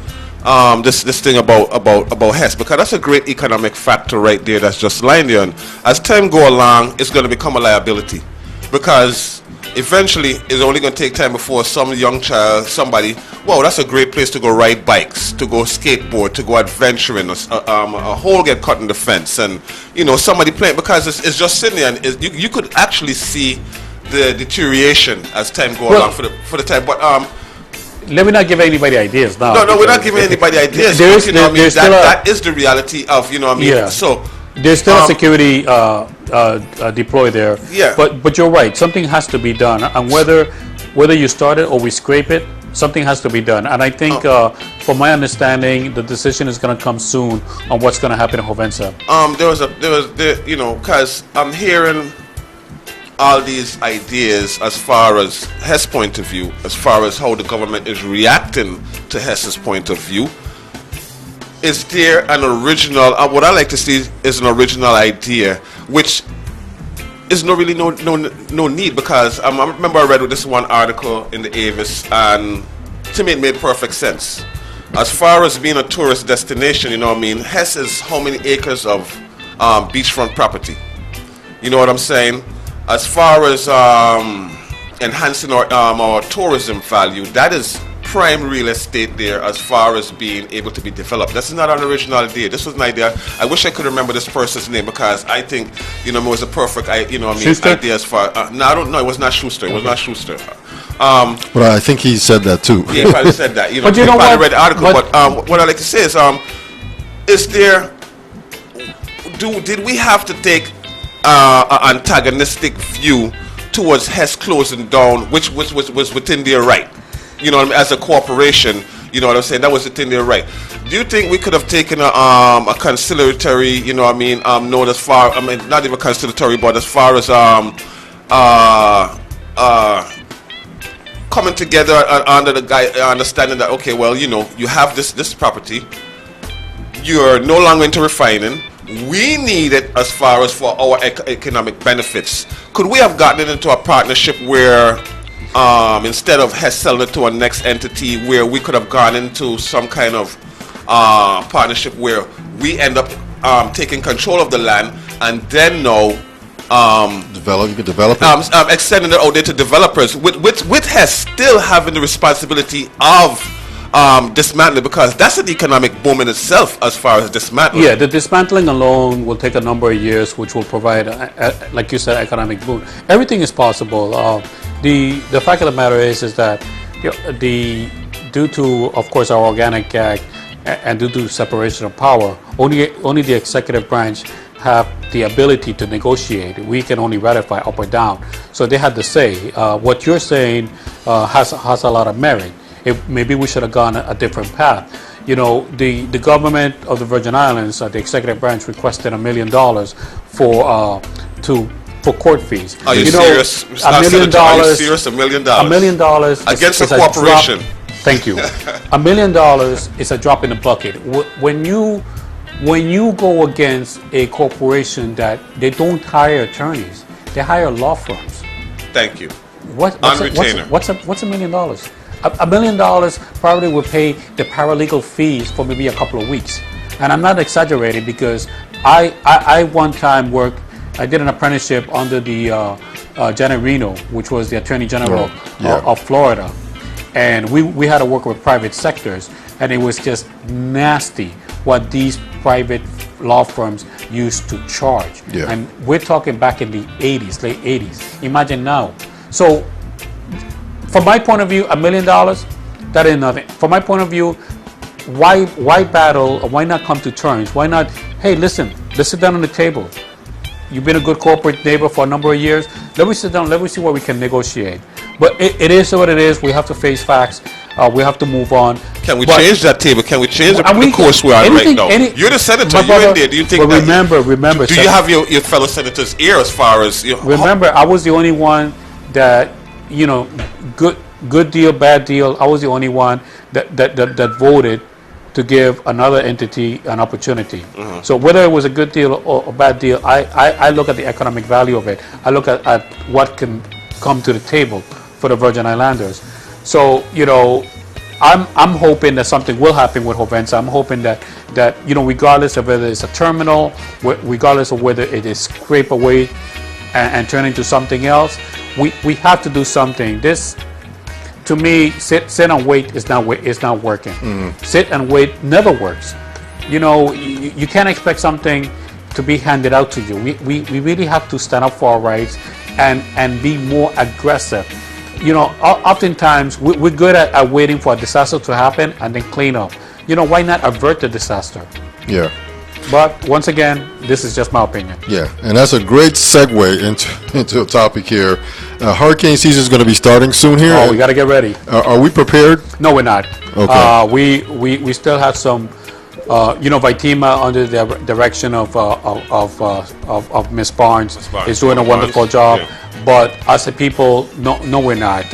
this thing about HES, because that's a great economic factor right there that's just lying there. And as time go along, it's going to become a liability, because eventually it's only going to take time before some young child, that's a great place to go ride bikes, to go skateboard, to go adventuring, a hole get cut in the fence, and somebody playing, because it's just sitting there, and you could actually see the deterioration as time go along for the time. But let me not give anybody ideas now. No, we're not giving anybody ideas. That is the reality of, Yeah. So there's still a security deployed there. Yeah. But you're right. Something has to be done, and whether you start it or we scrape it, something has to be done. And I think, from my understanding, the decision is going to come soon on what's going to happen in Jovensa. Because I'm hearing all these ideas as far as HES point of view, as far as how the government is reacting to HES's point of view. Is there an original, what I like to see is an original idea, which is no need, because I remember I read this one article in the Avis, and to me, it made perfect sense. As far as being a tourist destination, you know what I mean, Hess is how many acres of beachfront property? You know what I'm saying? As far as enhancing our tourism value, that is prime real estate there as far as being able to be developed. This is not an original idea. This was an idea. I wish I could remember this person's name because I think, you know, it was a perfect, idea as far. No, I don't know. It was not Schuster. It was not Schuster. Well, I think he said that too. Yeah, he probably said that. You know, But you know probably what? read the article. But what I like to say is there? Did we have to take an antagonistic view towards Hess closing down, which was within their right? You know what I mean? As a corporation, you know what I'm saying? That was within their right. Do you think we could have taken a conciliatory, you know what I mean, note as far, I mean, not even conciliatory, but as far as coming together under the understanding that, okay, well, you know, you have this property, you're no longer into refining, we need it as far as for our economic benefits. Could we have gotten into a partnership where instead of Hess selling it to a next entity, where we could have gone into some kind of partnership where we end up taking control of the land and then You could develop it. extending it out there to developers with Hess still having the responsibility of dismantling, because that's an economic boom in itself as far as dismantling. Yeah, the dismantling alone will take a number of years, which will provide, like you said, economic boom. Everything is possible. The fact of the matter is that due to, of course, our organic act and due to separation of power, only the executive branch have the ability to negotiate. We can only ratify up or down. So they had to say. What you're saying has a lot of merit. Maybe we should have gone a different path. You know, the government of the Virgin Islands, the executive branch, requested $1 million for court fees. Are you $1 serious? million. Are you serious? $1 million? $1 million against is a corporation. Thank you. $1 million is a drop in the bucket. When you go against a corporation that they don't hire attorneys, they hire law firms. Thank you. What's $1 million? $1 million probably will pay the paralegal fees for maybe a couple of weeks. And I'm not exaggerating, because I one time I did an apprenticeship under the Janet Reno, which was the Attorney General of Florida. And we had to work with private sectors, and it was just nasty what these private law firms used to charge. Yeah. And we're talking back in the 80s, late 80s. Imagine now. So from my point of view, $1 million, that ain't nothing. From my point of view, why battle, or why not come to terms? Why not, hey, listen, let's sit down on the table. You've been a good corporate neighbor for a number of years. Let me sit down, let me see what we can negotiate. But it is what it is. We have to face facts. We have to move on. Can we change that table? Can we change the course we're on right now? You're the senator. You're in there. Do you think that? Remember. Do you have your fellow senators' ear as far as you know? Remember, I was the only one that, you know, good deal, bad deal. I was the only one that voted to give another entity an opportunity. Mm-hmm. So whether it was a good deal or a bad deal, I look at the economic value of it. I look at what can come to the table for the Virgin Islanders. So, you know, I'm hoping that something will happen with Hovensa. I'm hoping that you know, regardless of whether it's a terminal, regardless of whether it is scrape away and turn into something else, we have to do something. This, to me, sit and wait is not working. Mm-hmm. Sit and wait never works. You know, you can't expect something to be handed out to you. We really have to stand up for our rights and be more aggressive. You know, oftentimes we're good at waiting for a disaster to happen and then clean up. You know, why not avert the disaster? Yeah. But once again, this is just my opinion. Yeah, and that's a great segue into a topic here. Hurricane season is going to be starting soon here. Oh, we got to get ready. Are we prepared? No, we're not. Okay. We still have some, you know, Vitima under the direction of Ms. Barnes is doing a wonderful job. Yeah. But as a people, no, we're not.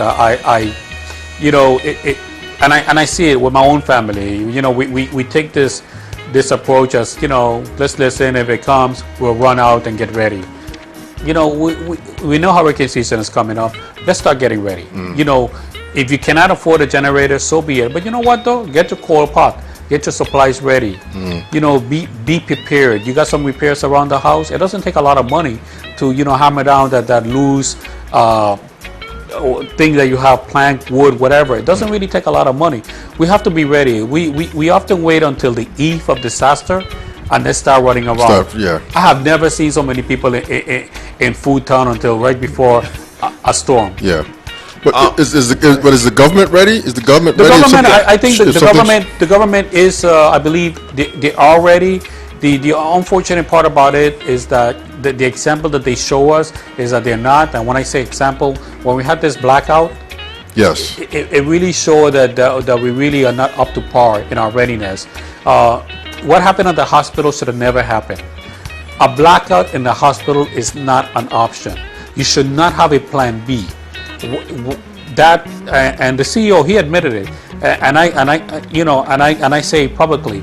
You know, and I see it with my own family. You know, we take this approach as, you know, let's listen. If it comes, we'll run out and get ready. You know, we know hurricane season is coming up. Let's start getting ready. You know, If you cannot afford a generator, so be it. But you know what though? Get your coil pot. Get your supplies ready. You know, be prepared. You got some repairs around the house. It doesn't take a lot of money to, you know, hammer down that loose thing that you have, plank, wood, whatever. It doesn't really take a lot of money. We have to be ready. We often wait until the eve of disaster and then start running around. Yeah. I have never seen so many people in Food Town until right before a storm. Yeah. But is the government ready? Is the government The ready? government, Something- I think if something's- the government is, I believe, they are ready. The unfortunate part about it is that the example that they show us is that they're not. And when I say example, when we had this blackout, Yes. it really showed that we really are not up to par in our readiness. What happened at the hospital should have never happened. A blackout in the hospital is not an option. You should not have a plan B. That and the CEO, he admitted it, and I say publicly,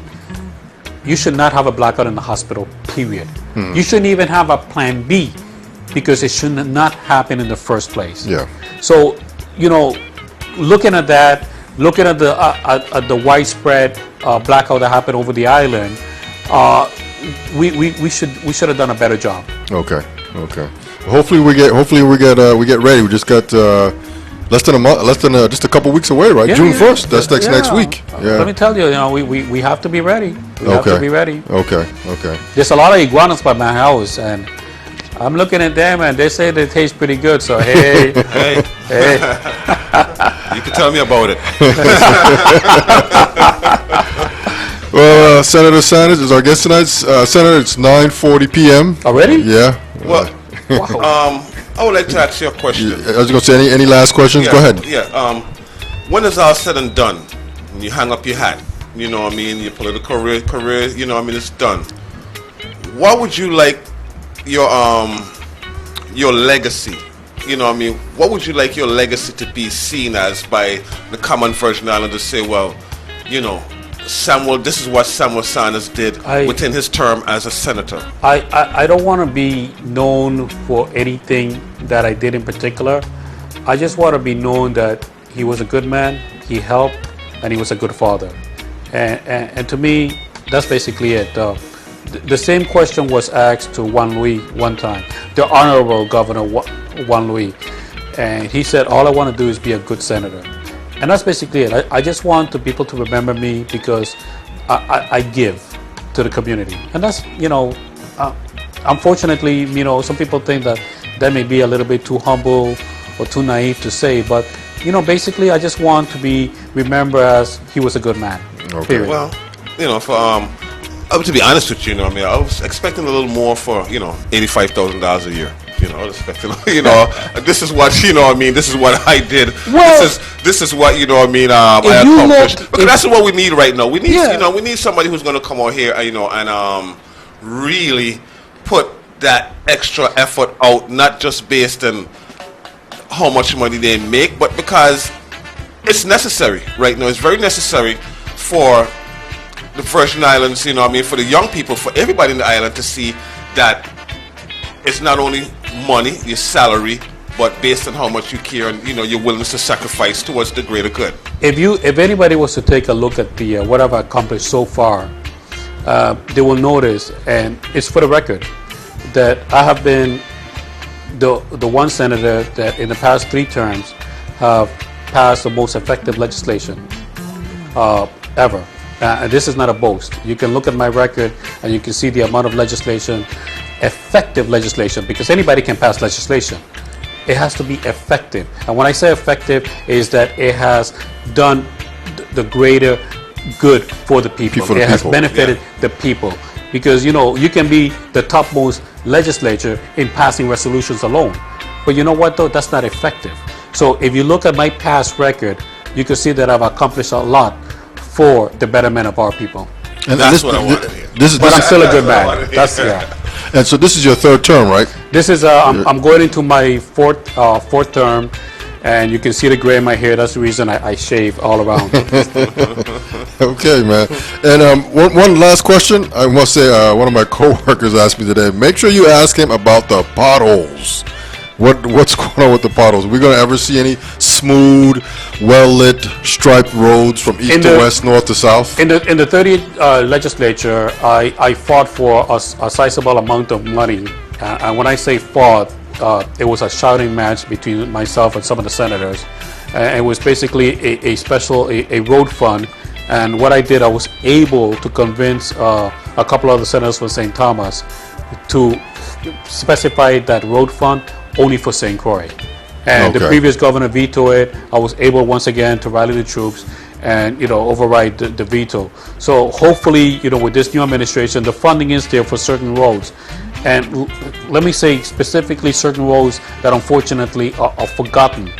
you should not have a blackout in the hospital. Period. You shouldn't even have a plan B, because it should not happen in the first place. Yeah. So, you know, looking at that, looking at the widespread blackout that happened over the island, we should have done a better job. Okay. Okay. Hopefully we get ready. We just got less than a month, just a couple weeks away, right? Yeah, June yeah. 1st. That's next Yeah. week. Yeah. Let me tell you, we have to be ready. We have to be ready. Okay. Okay. There's a lot of iguanas by my house, and I'm looking at them, and they say they taste pretty good. So hey, Hey, hey, you can tell me about it. Well, Senator Sanders is our guest tonight. Senator, it's 9:40 p.m. already? Yeah. Well, Wow. I would like to ask you a question. I was going to say, any last questions? Go ahead. Yeah. When it's all said and done, and you hang up your hat, you know what I mean, your political career, you know what I mean, it's done. What would you like your legacy, you know what I mean, what would you like your legacy to be seen as by the common Virgin Islanders? Say, well, you know, Sammuel, this is what Sammuel Sanders did within his term as a senator. I don't want to be known for anything that I did in particular. I just want to be known that he was a good man, he helped, and he was a good father. And to me, that's basically it. The same question was asked to Juan Luis one time, the Honorable Governor Juan Luis. And he said, all I want to do is be a good senator. And that's basically it. I just want the people to remember me because I give to the community. And that's, unfortunately, some people think that may be a little bit too humble or too naive to say. But, basically, I just want to be remembered as he was a good man. Okay. Period. Well, to be honest with you, I was expecting a little more for, $85,000 a year. I was expecting, this is what, this is what I did. Well, this is what, I accomplished. Because that's what we need right now. We need, Yeah. We need somebody who's going to come out here, and really put that extra effort out, not just based on how much money they make, but because it's necessary right now. It's very necessary for the Virgin Islands, for the young people, for everybody in the island to see that it's not only money, your salary, but based on how much you care and your willingness to sacrifice towards the greater good. If anybody was to take a look at the what I've accomplished so far, they will notice, and it's for the record, that I have been the one senator that in the past 3 terms have passed the most effective legislation ever. And this is not a boast. You can look at my record and you can see the amount of legislation, effective legislation, because anybody can pass legislation. It has to be effective. And when I say effective, is that it has done the greater good for the people. For the it has people. benefited the people. Because, you can be the topmost legislature in passing resolutions alone. But you know what, though? That's not effective. So if you look at my past record, you can see that I've accomplished a lot for the betterment of our people. And That's what I wanted to hear. But I'm still a good man. That's And so this is your 3rd term, right? This is I'm going into my fourth term, and you can see the gray in my hair. That's the reason I shave all around. Okay, man. And one last question. I must say, one of my coworkers asked me today. Make sure you ask him about the potholes. What's going on with the potholes? Are we going to ever see any smooth, well-lit, striped roads from east to west, north to south? In the 30th legislature, I fought for a sizable amount of money. And when I say fought, it was a shouting match between myself and some of the senators. It was basically a special road fund. And what I did, I was able to convince a couple of the senators from St. Thomas to specify that road fund only for St. Croix. And the previous governor vetoed it. I was able once again to rally the troops and override the veto. So hopefully, with this new administration, the funding is there for certain roads. And let me say specifically certain roads that unfortunately are forgotten.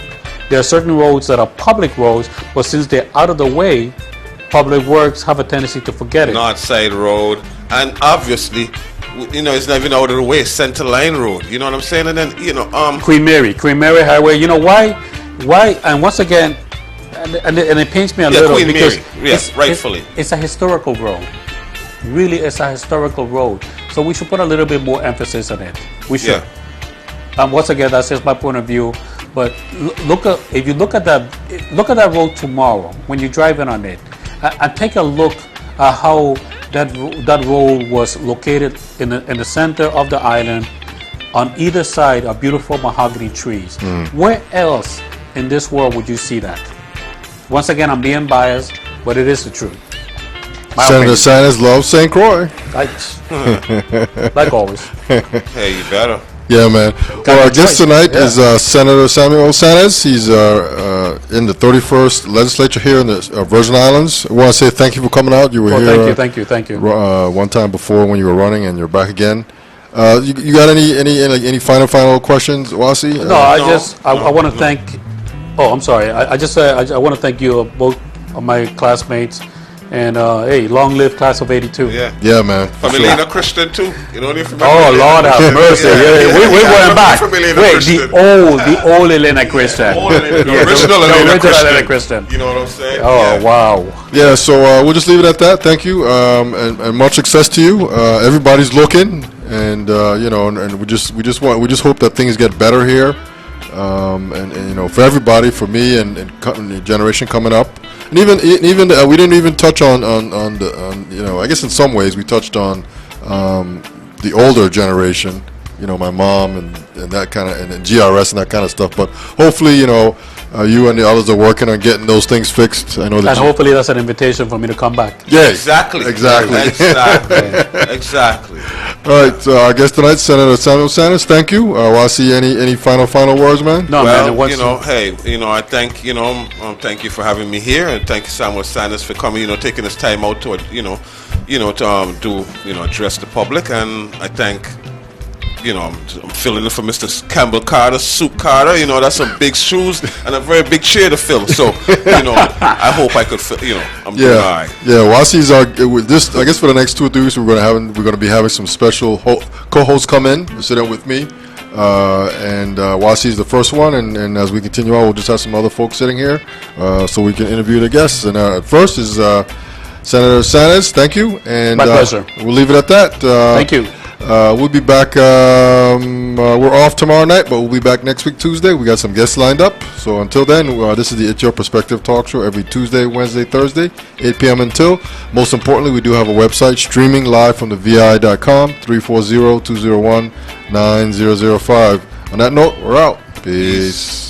There are certain roads that are public roads, but since they're out of the way, Public Works have a tendency to forget it. North Side Road, and obviously, it's not even out of the way. Center Line Road, you know what I'm saying? And then, Queen Mary Highway. You know why? And once again, and it pains me a little Queen because Mary. Yes, rightfully. It's a historical road. Really, it's a historical road. So we should put a little bit more emphasis on it. We should. Once again, that's just my point of view. But if you look at that road tomorrow when you're driving on it, and take a look at how that road was located in the center of the island. On either side are beautiful mahogany trees. Where else in this world would you see that? Once again, I'm being biased, but it is the truth. Senator Sanders loves St. Croix. Like always. Hey, you better. Yeah, man. Well, our guest tonight is Senator Sammuel Sanders. He's in the 31st Legislature here in the Virgin Islands. I want to say thank you for coming out. You were here. Thank you. One time before when you were running, and you're back again. You got any final questions, Wasi? No, I want to thank. Oh, I'm sorry. I want to thank you both of my classmates. And hey, long live class of '82. Yeah, man. Familina Christian too. You know if you remember. Oh Lord have mercy. We're going back. Wait, the old Elena Christian. The original Elena Christian. You know what I'm saying? Oh wow. Yeah. So we'll just leave it at that. Thank you, and much success to you. Everybody's looking, and and we just hope that things get better here, and for everybody, for me, and the generation coming up. And even we didn't even touch on I guess in some ways we touched on the older generation, my mom and that kind of and GRS and that kind of stuff. But hopefully, you and the others are working on getting those things fixed. I know that. And hopefully that's an invitation for me to come back. Yeah, exactly. All right, so our guest tonight, Senator Sammuel Sanders. Thank you. Wasi, any final words, man? No, man. I thank you for having me here, and thank you, Samuel Sanders, for coming. Taking this time out to address the public, and I thank. I'm filling in for Mr. Campbell Carter, Soup Carter. That's some big shoes and a very big chair to fill. So, I hope I could fill. I'm doing all right. Yeah, Wasi's this. I guess for the next 2 or 3 weeks, we're going to be having some special co-hosts come in to sit in with me. And Wasi's the first one, and as we continue on, we'll just have some other folks sitting here, so we can interview the guests. And first is Senator Sanders. Thank you. And my pleasure. We'll leave it at that. Thank you. We'll be back. We're off tomorrow night, but we'll be back next week, Tuesday. We got some guests lined up. So until then, this is the It's Your Perspective talk show every Tuesday, Wednesday, Thursday, 8 p.m. until. Most importantly, we do have a website streaming live from the VI.com, 340-201-9005. On that note, we're out. Peace.